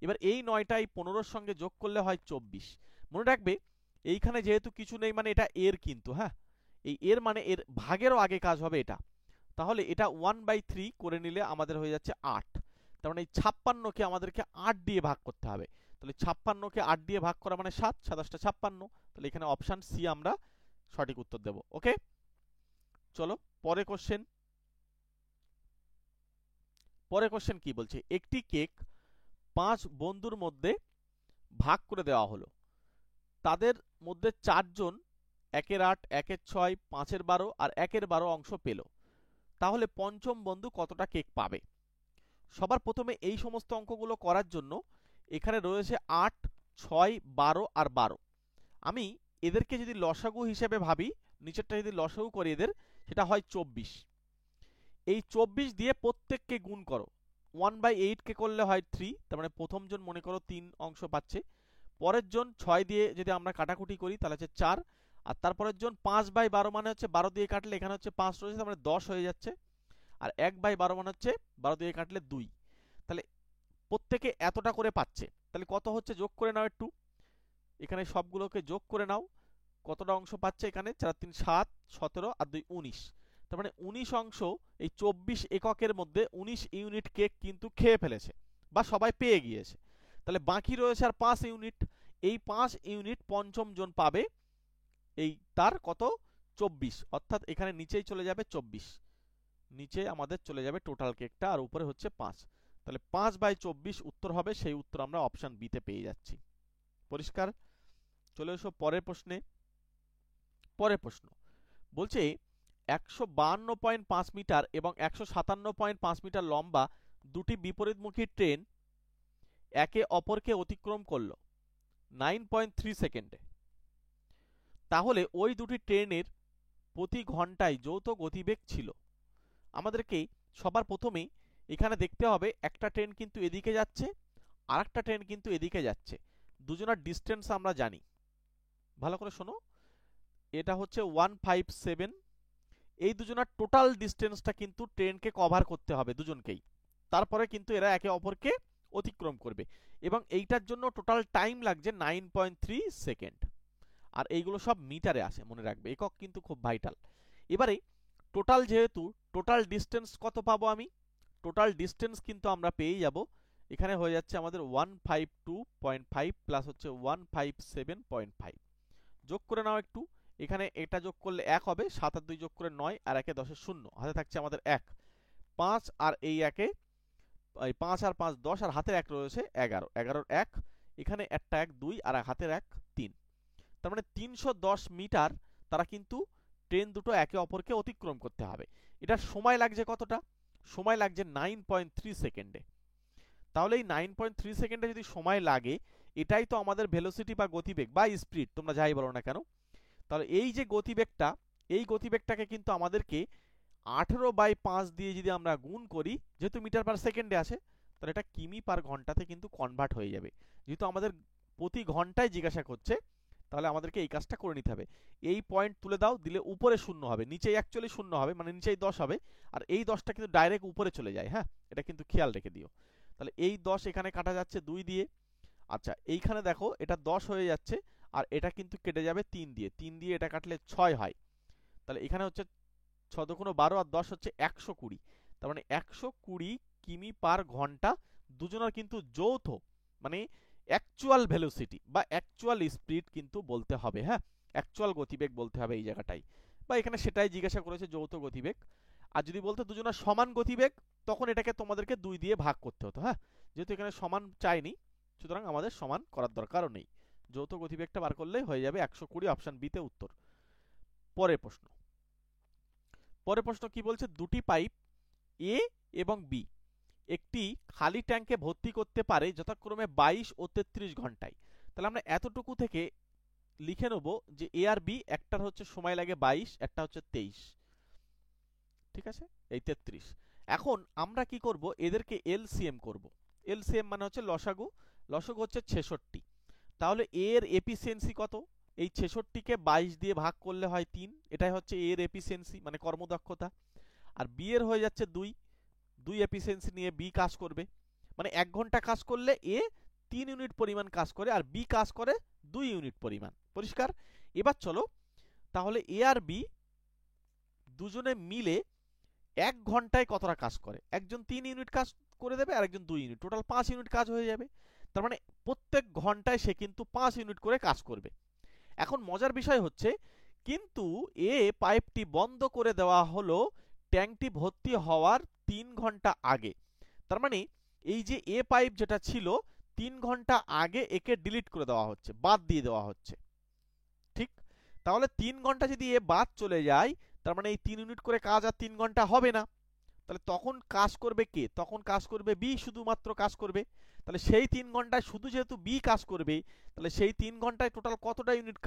এবার এই 9টা এই 15-র সঙ্গে যোগ করলে হয় 24। মনে রাখবে এইখানে যেহেতু কিছু নেই মানে এটা এর কিন্তু, হ্যাঁ, এই এর মানে এর ভাগেরও আগে কাজ হবে এটা, তাহলে এটা 1/3 করে নিলে আমাদের হয়ে যাচ্ছে 8, তার মানে এই 56কে আমাদেরকে 8 দিয়ে ভাগ করতে হবে, তাহলে 56কে 8 দিয়ে ভাগ করা মানে 7, 7 56, তাহলে এখানে অপশন সি আমরা সঠিক উত্তর দেব। ওকে, চলো পরে কোশ্চেন। পরে কোশ্চেন কি বলছে, একটি কেক 5 বন্ধুর মধ্যে ভাগ করে দেওয়া হলো, তাদের মধ্যে 4 জন 1-এর 8, 1-এর 6, 5-এর 12 আর 1-এর 12 অংশ পেল, তাহলে পঞ্চম বন্ধু কতটা কেক পাবে। সবার প্রথমে এই সমস্ত অঙ্কগুলো করার জন্য এখানে রয়েছে 8, 6, 12 আর 12, আমি এদেরকে যদি লসাগু হিসেবে ভাবি, নিচেরটা যদি লসাগু করি এদের, সেটা হয় 24, এই 24 দিয়ে প্রত্যেককে গুণ করো, 1/8 কে করলে হয় 3, তার মানে প্রথম জন মনে করো 3 অংশ পাচ্ছে, পরের জন 6 দিয়ে যদি আমরা কাটাকুটি করি তাহলে হচ্ছে 4, আর তারপরের জন 5/12 মানে হচ্ছে 12 দিয়ে কাটলে এখানে হচ্ছে 5 রয়েছে, তার মানে 10 হয়ে যাচ্ছে, আর 1/12 মানে হচ্ছে 12 দিয়ে কাটলে 2, তাহলে প্রত্যেকে এতটা করে পাচ্ছে, তাহলে কত হচ্ছে যোগ করে নাও একটু, এখানে সবগুলোকে যোগ করে নাও, কতটা অংশ পাচ্ছে এখানে, 4 3 7, 17 আর 2 19, তার মানে 19 অংশ এই 24 এককের মধ্যে 19 ইউনিট কেক কিন্তু খেয়ে ফেলেছে বা সবাই পেয়ে গিয়েছে, তাহলে বাকি রয়েছে আর 5 ইউনিট, এই 5 ইউনিট পঞ্চম জন পাবে, এই তার কত 24, অর্থাৎ এখানে নিচেই চলে যাবে 24, নিচে আমাদের চলে যাবে টোটাল কেকটা, আর উপরে হচ্ছে 5, তাহলে 5/24 উত্তর হবে, সেই উত্তর আমরা অপশন বি তে পেয়ে যাচ্ছি। পরিষ্কার, চলে এসো পরের প্রশ্নে। পরের প্রশ্ন বলছে 152.5 মিটার এবং 157.5 মিটার লম্বা দুটি বিপরীতমুখী ট্রেন একে অপরকে অতিক্রম করলো 9.3 সেকেন্ডে, তাহলে ওই দুটি ট্রেনের প্রতি ঘন্টায় যৌথ গতিবেগ ছিল। আমাদেরকে সবার প্রথমেই এখানে দেখতে হবে একটা ট্রেন কিন্তু এদিকে যাচ্ছে, আর একটা ট্রেন কিন্তু এদিকে যাচ্ছে, দুজনের ডিস্টেন্স আমরা জানি, ভালো করে শোনো, এটা হচ্ছে 157, এই দুজনের টোটাল ডিস্টেন্সটা কিন্তু ট্রেনকে কভার করতে হবে দুজনকেই, তারপরে কিন্তু এরা একে অপরকে অতিক্রম করবে, এবং এইটার জন্য টোটাল টাইম লাগছে 9.3 সেকেন্ড, আর এইগুলো সব মিটারে আসে, মনে রাখবে একক কিন্তু খুব ভাইটাল। এবারে টোটাল যেহেতু টোটাল ডিস্টেন্স কত পাবো আমি, টোটাল ডিস্টেন্স কিন্তু আমরা পেয়ে যাব, এখানে হয়ে যাচ্ছে আমাদের 152.5 প্লাস হচ্ছে 157.5, যোগ করে নাও একটু, এখানে এটা যোগ করলে 1 হবে, 7 আর 2 যোগ করে 9, আর 1 10 0, হাতে থাকছে আমাদের 1, 5 আর এই 1-এ, এই 5 আর 5 10, আর হাতের 1 রয়েছে 11, 11-র 1, এখানে একটা 1 2 আর হাতের 1 3, তার মানে 310 মিটার তারা কিন্তু ট্রেন দুটো একে অপরকে অতিক্রম করতে হবে। এটার সময় লাগছে কতটা, সময় লাগছে 9.3 সেকেন্ডে, তাহলে এই 9.3 সেকেন্ডে যদি সময় লাগে, এটাই তো আমাদের ভেলোসিটি বা গতিবেগ বা স্পিড তোমরা যাই বলো না কেন, তাহলে এই যে গতিবেগটা, এই গতিবেগটাকে কিন্তু আমাদেরকে 18/5 দিয়ে যদি আমরা গুণ করি, যেহেতু মিটার পার সেকেন্ডে আসে, তাহলে এটা কিমি পার ঘন্টাতে কিন্তু কনভার্ট হয়ে যাবে, যেহেতু আমাদের প্রতি ঘন্টায় জিজ্ঞাসা করছে, তাহলে আমাদেরকে এই কাজটা করে নিতে হবে, এই পয়েন্ট তুলে দাও, দিলে উপরে 0 হবে, নিচে অ্যাকচুয়ালি 0 হবে, মানে নিচেই 10 হবে, আর এই 10টা কিন্তু ডাইরেক্ট উপরে চলে যায়, হ্যাঁ, এটা কিন্তু খেয়াল রেখে দিও, তাহলে এই 10 এখানে কাটা যাচ্ছে 2 দিয়ে, আচ্ছা এইখানে দেখো এটা 10 হয়ে যাচ্ছে, আর এটা কিন্তু কেটে যাবে 3 দিয়ে, 3 দিয়ে এটা কাটলে 6 হয়, তাহলে এখানে হচ্ছে 6 দুগুণ 12 আর 10 হচ্ছে 120, তার মানে 120 কিমি পার ঘন্টা, দুজনের কিন্তু যৌথ, মানে অ্যাকচুয়াল ভেলোসিটি বা অ্যাকচুয়াল স্পিড কিন্তু বলতে হবে, হ্যাঁ, অ্যাকচুয়াল গতিবেগ বলতে হবে এই জায়গাটাই, বা এখানে সেটাই জিজ্ঞাসা করেছে যৌথ গতিবেগ, আর যদি বলতো দুজনের সমান গতিবেগ, তখন এটাকে তোমাদেরকে 2 দিয়ে ভাগ করতে হতো, হ্যাঁ, যেহেতু এখানে সমান চাইনি, সুতরাং আমাদের সমান করার দরকারও নেই, যৌথ গতিবেগটা বার করলেই হয়ে যাবে 120, অপশন বি তে উত্তর। পরের প্রশ্ন পরের প্রশ্ন কি বলছে, দুটি পাইপ এ এবং বি একটি খালি ট্যাঙ্কে ভর্তি করতে পারে যথাক্রমে 22 ও 33 ঘন্টায়। তাহলে আমরা এতটুকু থেকে লিখে নেব যে এ আর বি একটার হচ্ছে সময় লাগে 22, একটা হচ্ছে 23, ঠিক আছে, এই 33। এখন আমরা কি করব, এদেরকে এলসিএম করব। এলসিএম মানে হচ্ছে লসাগু, লসাগু হচ্ছে 66। তাহলে এ এর এফিসিয়েন্সি কত, এই 66কে 22 দিয়ে ভাগ করলে হয় 3, এটাই হচ্ছে এ এর এফিসিয়েন্সি মানে কর্মদক্ষতা। আর বি এর হয়ে যাচ্ছে 2, 2 এফিসিয়েন্সি নিয়ে বি কাজ করবে, মানে 1 ঘন্টা কাজ করলে এ 3 ইউনিট পরিমাণ কাজ করে আর বি কাজ করে 2 ইউনিট পরিমাণ। পরিষ্কার? এবার চলো তাহলে এ আর বি দুজনে মিলে 1 ঘন্টায় কতটা কাজ করে, একজন 3 ইউনিট কাজ করে দেবে আর একজন 2 ইউনিট, টোটাল 5 ইউনিট কাজ হয়ে যাবে। তার মানে প্রত্যেক ঘন্টায় সে কিন্তু 5 ইউনিট করে কাজ করবে। এখন মজার বিষয় হচ্ছে, কিন্তু এ পাইপটি বন্ধ করে দেওয়া হলো ট্যাঙ্কটি ভর্তি হওয়ার 3 ঘন্টা আগে। তার মানে এই যে এ পাইপ যেটা ছিল 3 ঘন্টা আগে একে ডিলিট করে দেওয়া হচ্ছে, বাদ দিয়ে দেওয়া হচ্ছে, ঠিক? তাহলে 3 ঘন্টা যদি এ বাদ চলে যায়, তার মানে এই 3 ইউনিট করে কাজ আর 3 ঘন্টা হবে না। তাহলে তখন কাজ করবে কে, তখন কাজ করবে বি, শুধুমাত্র কাজ করবে। তাহলে সেই 3 ঘন্টায় শুধু যেহেতু বি কাজ করবে, তাহলে সেই 3 ঘন্টায় টোটাল কতটা ইউনিট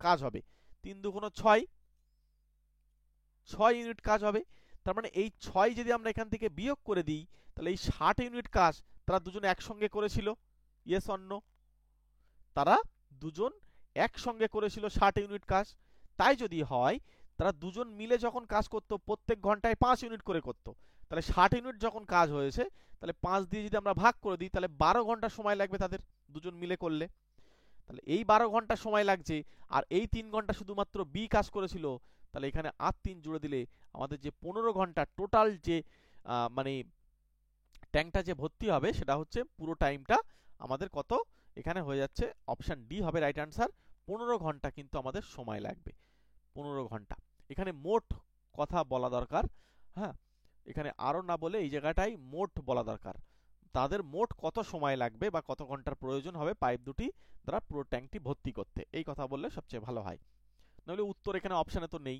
কাজ হবে, 3 দুগুণ 6, 6 ইউনিট কাজ হবে। তার মানে এই 6 যদি আমরা এখান থেকে বিয়োগ করে দিই, তাহলে এই 60 ইউনিট কাজ তারা দুজন একসঙ্গে করেছিল। Yes or no? তারা দুজন একসঙ্গে করেছিল 60 ইউনিট কাজ। তাই যদি হয় তারা দুজন মিলে যখন কাজ করত প্রত্যেক ঘন্টায় 5 ইউনিট করে করত, তাহলে 60 ইউনিট যখন কাজ হয়েছে, তাহলে 5 দিয়ে যদি আমরা ভাগ করে দিই, তাহলে 12 ঘন্টা সময় লাগবে তাদের দুজন মিলে করলে। তাহলে এই 12 ঘন্টা সময় লাগছে, আর এই 3 ঘন্টা শুধুমাত্র বি কাজ করেছিল। তাহলে এখানে আর 3 জুড়ে দিলে আমাদের যে 15 ঘন্টা টোটাল যে মানে ট্যাঙ্কটা যে ভর্তি হবে, সেটা হচ্ছে পুরো টাইমটা আমাদের কত, এখানে হয়ে যাচ্ছে অপশন ডি হবে রাইট আনসার। 15 ঘন্টা কিন্তু আমাদের সময় লাগবে, 15 ঘন্টা। এখানে মোট কথা বলা দরকার, হ্যাঁ, এখানে আরো না বলে এই জায়গাটাই মোট বলা দরকার, তাদের মোট কত সময় লাগবে বা কত ঘন্টার প্রয়োজন হবে পাইপ দুটি দ্বারা পুরো ট্যাঙ্কটি ভর্তি করতে, এই কথা বললে সবচেয়ে ভালো হয়। নাহলে উত্তর এখানে অপশানে তো নেই,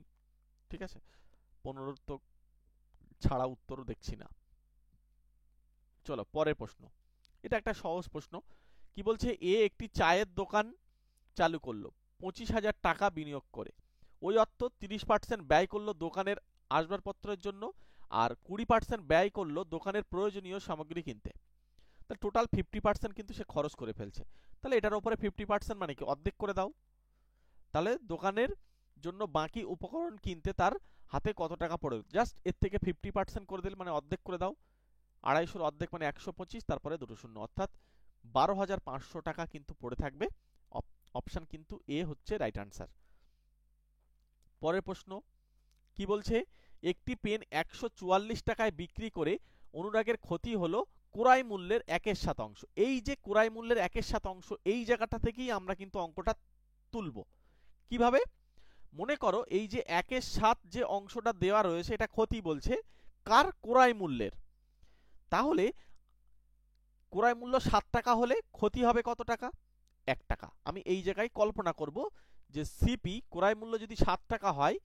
ঠিক আছে, 15 তো ছাড়া উত্তরও দেখছি না। চলো পরের প্রশ্ন, এটা একটা সহজ প্রশ্ন। কি বলছে, এ একটি চায়ের দোকান চালু করলো 25,000 টাকা বিনিয়োগ করে। ওই অর্থ 30% ব্যয় করলো দোকানের আসবাবপত্রের জন্য, আর 20% ব্যয় করলো দোকানের প্রয়োজনীয় সামগ্রী কিনতে। তাহলে টোটাল 50% কিন্তু সে খরচ করে ফেলছে। তাহলে এটার উপরে 50% মানে কি, অর্ধেক করে দাও। তাহলে দোকানের জন্য বাকি উপকরণ কিনতে তার হাতে কত টাকা পড়ে, জাস্ট এর থেকে 50% করে দিলে মানে অর্ধেক করে দাও। 250 অর্ধেক মানে 125, তারপরে দুটো শূন্য, অর্থাৎ 12,500 টাকা কিন্তু পড়ে থাকবে। অপশন কিন্তু এ হচ্ছে রাইট আনসার। পরের প্রশ্ন কি বলছে, একটি পেন 144 টাকায় বিক্রি করে অনুরাগের ক্ষতি হলো ক্রয় মূল্যের 1/7। এই যে ক্রয় মূল্যের 1/7, এই জায়গাটা থেকেই আমরা কিন্তু অঙ্কটা তুলব। কিভাবে? মনে করো এই যে 1/7 যে অংশটা দেওয়া রয়েছে, এটা ক্ষতি বলছে কার, ক্রয় মূল্যের। তাহলে ক্রয় মূল্য 7 টাকা হলে ক্ষতি হবে কত টাকা, 1 টাকা। আমি এই জায়গায় কল্পনা করব যে সিপি ক্রয় মূল্য যদি 7 টাকা হয়,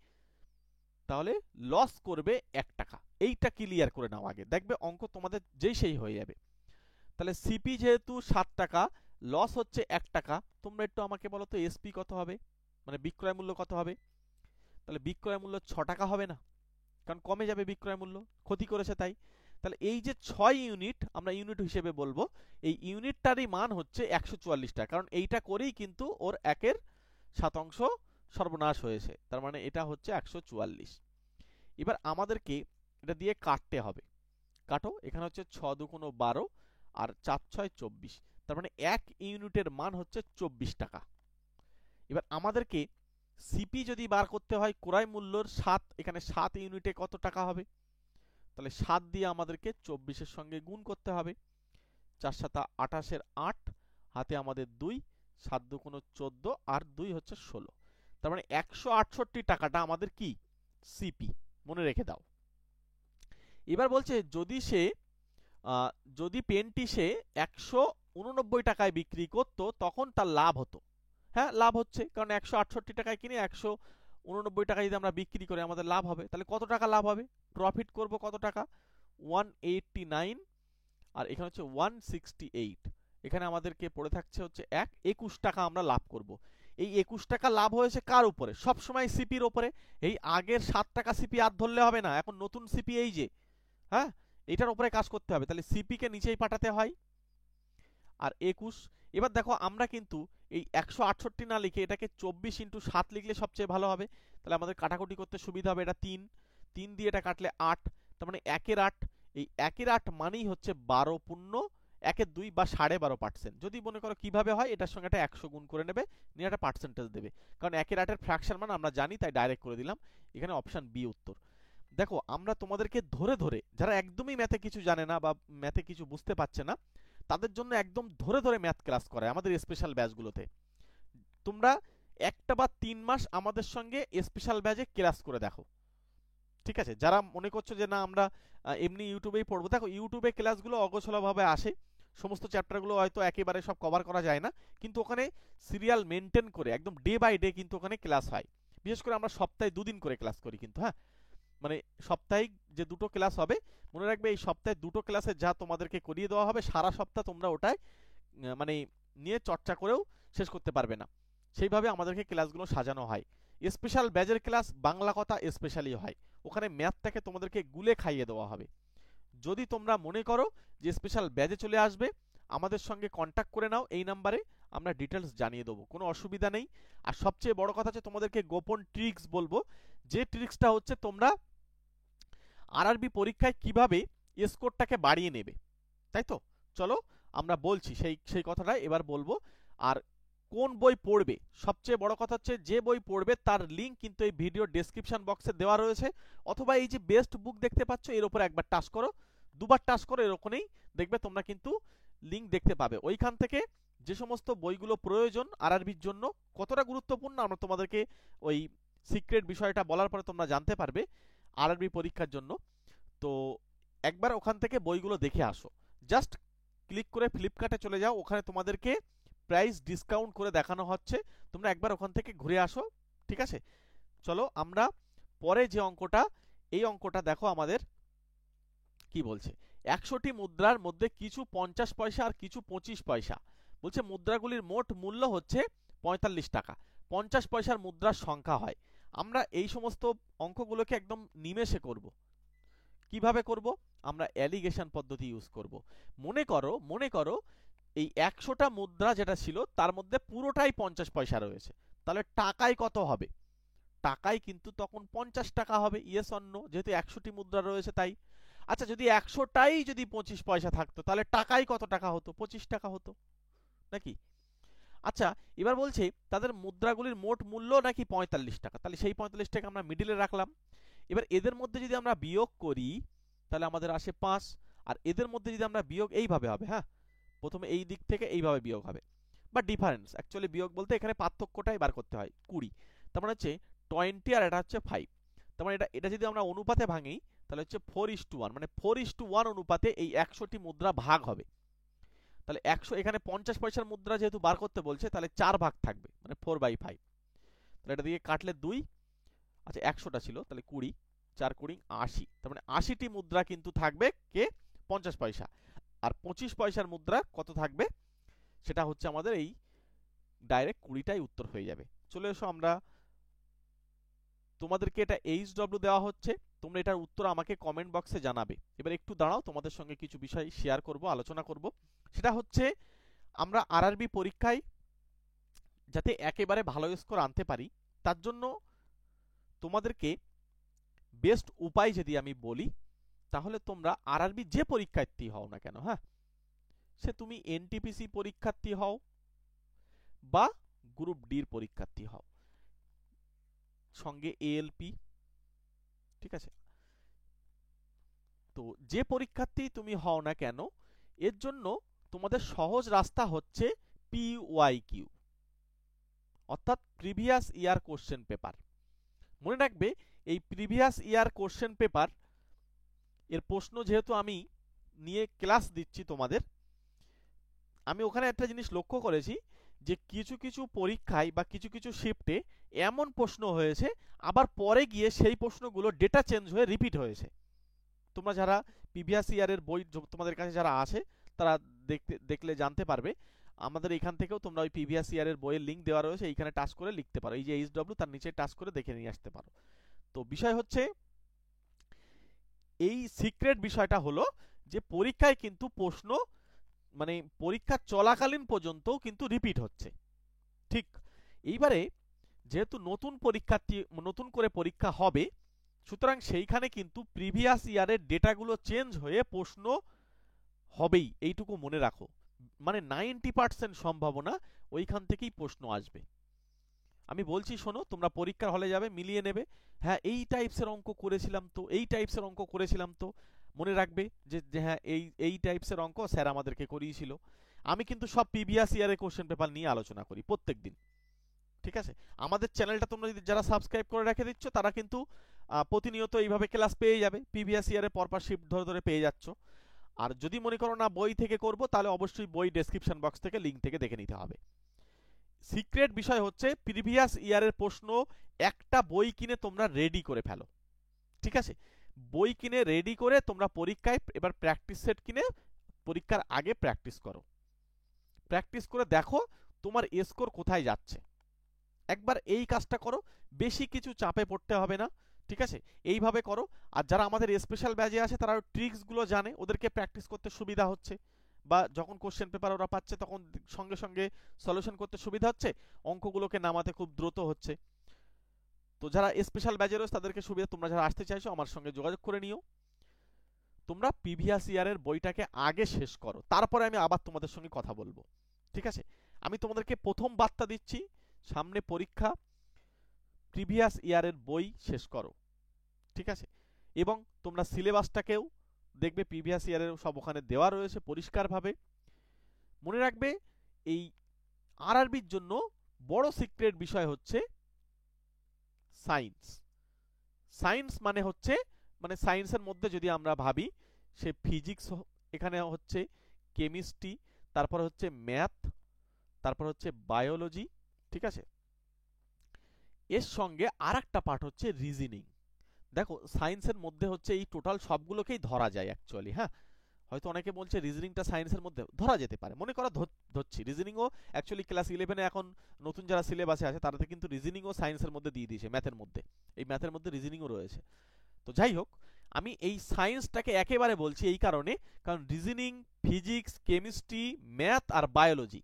তাহলে লস করবে 1 টাকা। এইটা ক্লিয়ার করে নাও আগে, দেখবে অঙ্ক তোমাদের যেই সেই হয়ে যাবে। তাহলে সিপি যেহেতু 7 টাকা, লস হচ্ছে 1 টাকা, তোমরা একটু আমাকে বলো তো এসপি কত হবে, মানে বিক্রয় মূল্য কত হবে। তাহলে বিক্রয় মূল্য 6 টাকা হবে না, কারণ কমে যাবে বিক্রয় মূল্য, ক্ষতি করেছে তাই। তাহলে এই যে 6 ইউনিট আমরা ইউনিট হিসেবে বলবো, এই ইউনিটটারই মান হচ্ছে 144 টাকা, কারণ এইটা করেই কিন্তু ওর 1/7 সর্বনাশ হয়েছে, তার মানে এটা হচ্ছে 144। এবার আমাদেরকে এটা দিয়ে কাটতে হবে, কাটো। এখানে হচ্ছে 6 দুগুণ 12 আর 4 6 24, তার মানে 1 ইউনিটের মান হচ্ছে 24 টাকা। এবার আমাদেরকে সিপি যদি বার করতে হয় ক্রয় মূল্যর 7, এখানে 7 ইউনিটে কত টাকা হবে, তাহলে 7 দিয়ে আমাদেরকে 24 এর সঙ্গে গুণ করতে হবে। 4 7 28 8, হাতে আমাদের 2, 7 দুগুণ 14 আর 2 হচ্ছে 16, তার মানে 168 টাকাটা আমাদের কি, সিপি, মনে রেখে দাও। এবার বলছে যদি পেনটি সে 189 টাকায় বিক্রি করত, তখন তার লাভ হতো। হ্যাঁ, লাভ হচ্ছে, কারণ 168 টাকায় কিনে 89 টাকা যদি আমরা বিক্রি করে আমাদের লাভ হবে, তাহলে কত টাকা লাভ হবে, প্রফিট করব কত টাকা 189, আর এখানে হচ্ছে 168, এখানে আমাদেরকে পড়ে থাকছে হচ্ছে 21 টাকা আমরা লাভ করব। এই 21 টাকা লাভ হয়েছে কার উপরে, সব সময় সিপির উপরে। এই আগের 7 টাকা সিপি আর ধরলে হবে না, এখন নতুন সিপি এই যে, হ্যাঁ, এটার উপরে কাজ করতে হবে, তাহলে সিপি কে নিচেই পাঠাতে হয়। আর 21, এবার দেখো আমরা কিন্তু এই 168 না লিখে এটাকে 24x7 লিখলে সবচেয়ে ভালো হবে, তাহলে আমাদের কাটাকুটি করতে সুবিধা হবে। এটা 3 3 দিয়ে এটা কাটলে 8, তার মানে 1/8, এই 1/8 মানেই হচ্ছে 12 পূর্ণ 1/2 বা 12.5%। যদি মনে করো কিভাবে হয়, এটার সঙ্গে একটা 100 গুণ করে নেবে, নিয়ে একটা পার্সেন্টেজ দেবে, কারণ 1/8 ফ্র্যাকশন মান আমরা জানি, তাই ডাইরেক্ট করে দিলাম। এখানে অপশন বি উত্তর। দেখো আমরা তোমাদেরকে ধরে ধরে, যারা একদমই ম্যাথে কিছু জানে না বা ম্যাথে কিছু বুঝতে পারছে না, তাদের জন্য একদম ধরে ধরে ম্যাথ ক্লাস করায় আমাদের স্পেশাল ব্যাচগুলোতে। তোমরা একটা বা 3 মাস আমাদের সঙ্গে স্পেশাল ব্যাচে ক্লাস করে দেখো, ঠিক আছে? যারা মনে করছো যে না আমরা এমনি ইউটিউবেই পড়বো, দেখো ইউটিউবে ক্লাসগুলো অগোছালোভাবে আসে, সমস্ত চ্যাপ্টারগুলো হয়তো একেবারে সব কভার করা যায় না, কিন্তু ওখানে সিরিয়াল মেনটেন করে একদম ডে বাই ডে কিন্তু ওখানে ক্লাস হয়। বিশেষ করে আমরা সপ্তাহে 2 দিন করে ক্লাস করি কিন্তু, হ্যাঁ, মানে সাপ্তাহিক যে 2টো ক্লাস হবে, মনে রাখবে এই সপ্তাহে 2টো ক্লাসে যা তোমাদেরকে করিয়ে দেওয়া হবে সারা সপ্তাহ তোমরা ওটাই মানে নিয়ে চর্চা করেও শেষ করতে পারবে না। সেইভাবে আমাদেরকে ক্লাসগুলো সাজানো হয়। স্পেশাল ব্যাচের ক্লাস বাংলা কথা স্পেশালি হয়, ওখানে ম্যাথটাকে তোমাদেরকে গুলে খাইয়ে দেওয়া হবে। যদি তোমরা মনে করো যে স্পেশাল ব্যাচে চলে আসবে, আমাদের সঙ্গে কন্ট্যাক্ট করে নাও, এই নাম্বারে আমরা ডিটেলস জানিয়ে দেবো, কোনো অসুবিধা নেই। আর সবচেয়ে বড় কথা হচ্ছে তোমাদেরকে গোপন ট্রিক্স বলবো, যে ট্রিক্সটা হচ্ছে তোমরা আরআরবি পরীক্ষায় কিভাবে স্কোরটাকে বাড়িয়ে নেবে, তাই তো? চলো আমরা বলছি সেই কথাটাই এবার বলবো। আর কোন বই পড়বে, সবচেয়ে বড় কথা হচ্ছে যে বই পড়বে তার লিঙ্ক কিন্তু এই ভিডিও ডেসক্রিপশন বক্সে দেওয়া রয়েছে, অথবা এই যে বেস্ট বুক দেখতে পাচ্ছ এর উপর একবার টাচ করো, দুবার টাচ করো, এরকমই দেখবে তোমরা কিন্তু লিঙ্ক দেখতে পাবে। ওইখান থেকে যে সমস্ত বইগুলো প্রয়োজন আরআরবির জন্য, কতটা গুরুত্বপূর্ণ আমরা তোমাদেরকে ওই সিক্রেট বিষয়টা বলার পরে তোমরা জানতে পারবে আরআরবি পরীক্ষার জন্য। তো একবার ওখান থেকে বইগুলো দেখে আসো, জাস্ট ক্লিক করে ফ্লিপকার্টে চলে যাও, ওখানে তোমাদেরকে প্রাইস ডিসকাউন্ট করে দেখানো হচ্ছে, তোমরা একবার ওখান থেকে ঘুরে আসো, ঠিক আছে? চলো আমরা পরে যে অঙ্কটা, এই অঙ্কটা দেখো আমাদের কি বলছে। 100টি মুদ্রার মধ্যে কিছু 50 পয়সা আর কিছু 25 পয়সা, বলছে মুদ্রাগুলির মোট মূল্য হচ্ছে 45 টাকা, 50 পয়সার মুদ্রার সংখ্যা হয়। আমরা এই সমস্ত অঙ্কগুলোকে একদম নিমেষে করব। কিভাবে করব? আমরা অ্যালিগেশন পদ্ধতি ইউজ করব। মনে করো এই 100টা মুদ্রা যেটা ছিল তার মধ্যে পুরোটাই 50 পয়সা রয়েছে, তাহলে টাকায় কত হবে? টাকায় কিন্তু তখন 50 টাকা হবে, ইয়েস অর নো, যেহেতু 100টি মুদ্রা রয়েছে তাই। আচ্ছা যদি 100টাই যদি 25 পয়সা থাকতো, তাহলে টাকায় কত টাকা হতো? 25 টাকা হতো নাকি? আচ্ছা এবার বলছে তাদের মুদ্রাগুলির মোট মূল্য নাকি 45 টাকা, তাহলে সেই 45 টাকা আমরা মিডিলে রাখলাম। এবার এদের মধ্যে যদি আমরা বিয়োগ করি, তাহলে আমাদের আসে 5, আর এদের মধ্যে যদি আমরা বিয়োগ এইভাবে হবে, হ্যাঁ, প্রথমে এই দিক থেকে এইভাবে বিয়োগ হবে, বা ডিফারেন্স, অ্যাকচুয়ালি বিয়োগ বলতে এখানে পার্থক্যটাই বার করতে হয়, 20, তার মানে হচ্ছে 20 আর এটা হচ্ছে 5, তার মানে এটা যদি আমরা অনুপাতে ভাঙি তাহলে হচ্ছে 4:1, মানে 4:1 অনুপাতে এই 100টি মুদ্রা ভাগ হবে। তাহলে 100, এখানে 50 পয়সার মুদ্রা যেহেতু বার করতে বলছে, তাহলে 4 ভাগ থাকবে, মানে 4/5, তাহলে এটা দিয়ে কাটলে 2, আচ্ছা 100টা ছিল তাহলে 20, 4×20 80, তার মানে 80টি মুদ্রা কিন্তু থাকবে কে 50 পয়সা, আর 25 পয়সার মুদ্রা কত থাকবে সেটা হচ্ছে আমাদের এই ডাইরেক্ট 20টাই উত্তর হয়ে যাবে। চলে এসো, আমরা তোমাদেরকে এটা HW দেওয়া হচ্ছে, তোমরা এটার উত্তর আমাকে কমেন্ট বক্সে জানাবে। এবার একটু দাঁড়াও, তোমাদের সঙ্গে কিছু বিষয় শেয়ার করব, আলোচনা করব। সেটা হচ্ছে আমরা আরআরবি পরীক্ষায় যাতে একেবারে ভালো স্কোর আনতে পারি, তার জন্য তোমাদেরকে বেস্ট উপায় যদি আমি বলি, তাহলে তোমরা আরআরবি যে পরীক্ষার্থী হও না কেন, হ্যাঁ, সে তুমি এনটিপিসি পরীক্ষার্থী হও বা গ্রুপ ডির পরীক্ষার্থী হও, সঙ্গে এএলপি, ঠিক আছে, তো যে পরীক্ষার্থী তুমি হও না কেন, এর জন্য তোমাদের সহজ রাস্তা হচ্ছে পিওয়াইকিউ, অর্থাৎ প্রিভিয়াস ইয়ার কোশ্চেন পেপার। মনে রাখবে এই প্রিভিয়াস ইয়ার কোশ্চেন পেপার এর প্রশ্ন যেহেতু আমি নিয়ে ক্লাস দিচ্ছি তোমাদের, আমি ওখানে একটা জিনিস লক্ষ্য করেছি যে কিছু কিছু পরীক্ষায় বা কিছু কিছু শিফটে এমন প্রশ্ন হয়েছে আবার পরে গিয়ে সেই প্রশ্নগুলো ডেটা চেঞ্জ হয়ে রিপিট হয়েছে। তোমরা যারা প্রিভিয়াস ইয়ারের বই তোমাদের কাছে যারা আছে তারা দেখলে জানতে পারবে। আমাদের এখান থেকেও তোমরা ওই প্রিভিয়াস ইয়ারের বইয়ের লিঙ্ক দেওয়া রয়েছে, এইখানে টাচ করে লিখতে পারো, এই যে এইচডব্লিউ তার নিচে টাচ করে দেখে নিয়ে আসতে পারো। তো বিষয় হচ্ছে এই সিক্রেট বিষয়টা হলো যে পরীক্ষায় কিন্তু প্রশ্ন মানে পরীক্ষা চলাকালীন পর্যন্ত কিন্তু রিপিট হচ্ছে। ঠিক এইবারে যেহেতু নতুন করে পরীক্ষা হবে, সুতরাং সেইখানে কিন্তু প্রিভিয়াস ইয়ারের ডেটাগুলো চেঞ্জ হয়ে প্রশ্ন হবেই, এইটুকু মনে রাখো। মানে 90% সম্ভাবনা ওইখান থেকেই প্রশ্ন আসবে। আমি বলছি শোনো, তোমরা পরীক্ষার হলে যাবে, মিলিয়ে নেবে, হ্যাঁ এই টাইপসের অঙ্ক করেছিলাম তো, এই টাইপসের অঙ্ক করেছিলাম তো, মনে রাখবে যে হ্যাঁ এই টাইপসের অঙ্ক স্যার আমাদেরকে করিয়েছিল। আমি কিন্তু সব প্রিভিয়াস ইয়ারের কোশ্চেন পেপার নিয়ে আলোচনা করি প্রত্যেক দিন। ঠিক আছে, আমাদের চ্যানেলটা তোমরা যদি যারা সাবস্ক্রাইব করে রেখে দিচ্ছ তারা কিন্তু প্রতিনিয়ত এইভাবে ক্লাস পেয়ে যাবে, প্রিভিয়াস ইয়ারের পরপর শিফট ধরে ধরে পেয়ে যাচ্ছ। আর যদি মনে করো না বই থেকে করব, তাহলে অবশ্যই বই ডেসক্রিপশন বক্স থেকে লিঙ্ক থেকে দেখে নিতে হবে। সিক্রেট বিষয় হচ্ছে প্রিভিয়াস ইয়ারের প্রশ্ন একটা বই কিনে তোমরা রেডি করে ফেলো। ঠিক আছে, বই কিনে রেডি করে তোমরা পরীক্ষায় এবার প্র্যাকটিস সেট কিনে পরীক্ষার আগে প্র্যাকটিস করো। প্র্যাকটিস করে দেখো তোমার স্কোর কোথায় যাচ্ছে। একবার এই কাজটা করো, বেশি কিছু চাপে পড়তে হবে না। ঠিক আছে, এইভাবে করো। আর যারা আমাদের স্পেশাল ব্যাচে আছে তারা ট্রিক্সগুলো জানে, ওদেরকে প্র্যাকটিস করতে সুবিধা হচ্ছে, বা যখন কোশ্চেন পেপার ওরা পাচ্ছে তখন সঙ্গে সঙ্গে সলিউশন করতে সুবিধা হচ্ছে, অঙ্কগুলোকে নামাতে খুব দ্রুত হচ্ছে। তো যারা স্পেশাল ব্যাচে রয়েছে তাদেরকে সুবিধা। তোমরা যারা আসতে চাইছো আমার সঙ্গে যোগাযোগ করে নিও। তোমরা প্রিভিয়াস ইয়ারের বইটাকে আগে শেষ করো, তারপরে আমি আবার তোমাদের সঙ্গে কথা বলবো। ঠিক আছে, আমি তোমাদেরকে প্রথম বার্তা দিচ্ছি, সামনে পরীক্ষা, প্রিভিয়াস ইয়ারের বই শেষ করো। ঠিক আছে, এবং তোমরা সিলেবাসটাকেও দেখবে প্রিভিয়াস ইয়ারের সব ওখানে দেওয়া রয়েছে পরিষ্কারভাবে। মনে রাখবে এই আরআরবির জন্য বড় সিক্রেট বিষয় হচ্ছে সায়েন্স। সায়েন্স মানে হচ্ছে মানে সায়েন্সের মধ্যে যদি আমরা ভাবি, সে ফিজিক্স, এখানে হচ্ছে কেমিস্ট্রি, তারপর হচ্ছে ম্যাথ, তারপর হচ্ছে বায়োলজি। ঠিক আছে, এর সঙ্গে আর একটা পার্ট হচ্ছে রিজনিং। দেখো সায়েন্সের মধ্যে হচ্ছে এই টোটাল সবগুলোকেই ধরা যায় অ্যাকচুয়ালি। হ্যাঁ, হয়তো অনেকে বলছে রিজনিংটা সায়েন্সের মধ্যে ধরা যেতে পারে, মনে করো ধরছি। রিজনিংও অ্যাকচুয়ালি ক্লাস 11-এ এখন নতুন যারা সিলেবাসে আছে তাদের কিন্তু রিজনিংও সায়েন্সের মধ্যে দিয়ে দিয়েছে, ম্যাথের মধ্যে। এই ম্যাথের মধ্যে রিজনিংও রয়েছে। তো যাই হোক, আমি এই সায়েন্সটাকে একেবারে বলছি এই কারণে, কারণ রিজনিং, ফিজিক্স, কেমিস্ট্রি, ম্যাথ আর বায়োলজি,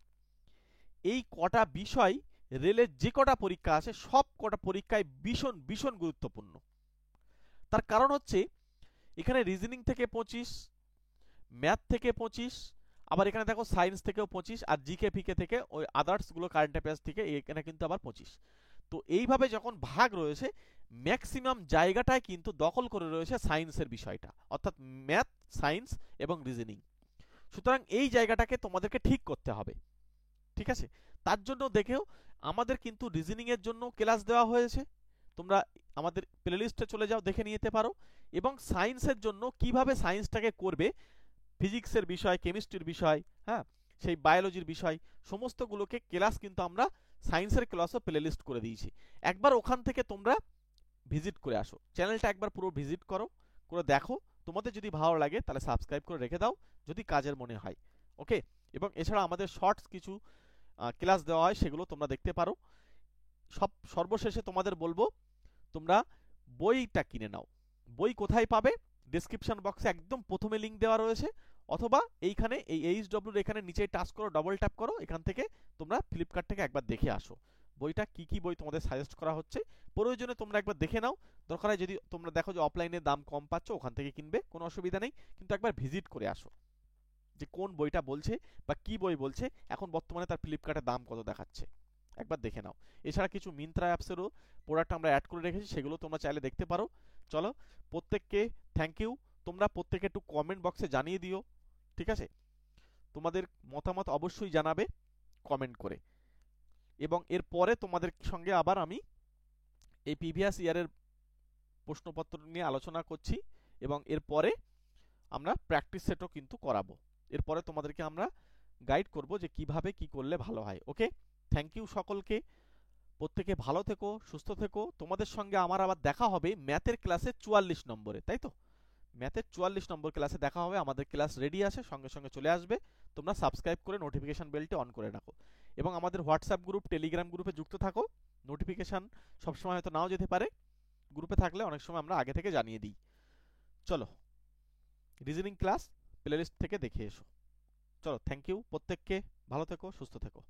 এই কটা বিষয় রেলের যে কটা পরীক্ষা আছে সব কটা পরীক্ষায় ভীষণ ভীষণ গুরুত্বপূর্ণ। তার কারণ হচ্ছে এখানে রিজনিং থেকে 25, ম্যাথ থেকে 25, আবার এখানে দেখো সায়েন্স থেকেও 25, আর জিকে ফিকে থেকে ওই আদার্সগুলো কারেন্ট অ্যাফেয়ার্স থেকে এখানে কিন্তু আবার 25। তো এইভাবে যখন ভাগ রয়েছে, ম্যাক্সিমাম জায়গাটায় কিন্তু দখল করে রয়েছে সায়েন্সের বিষয়টা, অর্থাৎ ম্যাথ, সায়েন্স এবং রিজনিং। সুতরাং এই জায়গাটাকে তোমাদেরকে ঠিক করতে হবে। ঠিক আছে, তার জন্য দেখেও আমাদের কিন্তু রিজনিং এর জন্য ক্লাস দেওয়া হয়েছে, তোমরা আমাদের প্লেলিস্টে চলে যাও, দেখে নিতে পারো। এবং সায়েন্সের জন্য কিভাবে সায়েন্সটাকে করবে, ফিজিক্সের বিষয়, কেমিস্ট্রির বিষয়, হ্যাঁ সেই বায়োলজির বিষয়, সমস্তগুলোকে ক্লাস কিন্তু আমরা সায়েন্সের ক্লাসও প্লেলিস্ট করে দিয়েছি। একবার ওখান থেকে তোমরা ভিজিট করে আসো, চ্যানেলটা একবার পুরো ভিজিট করো, করে দেখো। তোমাদের যদি ভালো লাগে তাহলে সাবস্ক্রাইব করে রেখে দাও যদি কাজের মনে হয়। ওকে, এবং এছাড়া আমাদের শর্টস কিছু ক্লাস দেওয়া হয়, সেগুলো তোমরা দেখতে পারো। সর্বশেষে তোমাদের বলবো তোমরা বইটা কিনে নাও। বই কোথায় পাবে? ডেসক্রিপশন বক্সে একদম প্রথমে লিঙ্ক দেওয়া রয়েছে, অথবা এইখানে এই এইচডব্লিউর এখানে নিচে টাচ করো, ডবল ট্যাপ করো, এখান থেকে তোমরা ফ্লিপকার্ট থেকে একবার দেখে আসো বইটা কি কি বই তোমাদের সাজেস্ট করা হচ্ছে। প্রয়োজনে তোমরা একবার দেখে নাও, দরকার হয় যদি তোমরা দেখো যে অফলাইনে দাম কম পাচ্ছ ওখান থেকে কিনবে, কোনো অসুবিধা নেই, কিন্তু একবার ভিজিট করে আসো যে কোন বইটা বলছে বা কি বই বলছে, এখন বর্তমানে তার ফ্লিপকার্টে দাম কত দেখাচ্ছে, একবার দেখে নাও। এছাড়া কিছু মিন্ত্রা অ্যাপসেরও প্রোডাক্ট আমরা অ্যাড করে রেখেছি, সেগুলো তোমরা চাইলে দেখতে পারো। চলো, প্রত্যেককে থ্যাংক ইউ। তোমরা প্রত্যেকে একটু কমেন্ট বক্সে জানিয়ে দিও। ঠিক আছে, তোমাদের মতামত অবশ্যই জানাবে কমেন্ট করে। এবং এরপরে তোমাদের সঙ্গে আবার আমি এই প্রিভিয়াস ইয়ারের প্রশ্নপত্র নিয়ে আলোচনা করছি, এবং এরপরে আমরা প্র্যাকটিস সেটও কিন্তু করাবো। এরপরে তোমাদেরকে আমরা গাইড করব যে কিভাবে কি করলে ভালো হয়। ওকে। থ্যাংক ইউ সকলকে, প্রত্যেকে ভালো থেকো, সুস্থ থেকো। তোমাদের সঙ্গে আমার আবার দেখা হবে ম্যাথের ক্লাসে 44 নম্বরে, তাই তো? ম্যাথের 44 নম্বর ক্লাসে দেখা হবে। আমাদের ক্লাস রেডি আছে, সঙ্গে সঙ্গে চলে আসবে। তোমরা সাবস্ক্রাইব করে নোটিফিকেশন বেলটি অন করে রাখো এবং আমাদের হোয়াটসঅ্যাপ গ্রুপ, টেলিগ্রাম গ্রুপে যুক্ত থাকো। নোটিফিকেশন সবসময় হয়তো নাও যেতে পারে, গ্রুপে থাকলে অনেক সময় আমরা আগে থেকে জানিয়ে দিই। চলো, রিজনিং ক্লাস প্লেলিস্ট থেকে দেখে এসো। চলো, থ্যাংক ইউ, প্রত্যেককে ভালো থেকো, সুস্থ থেকো।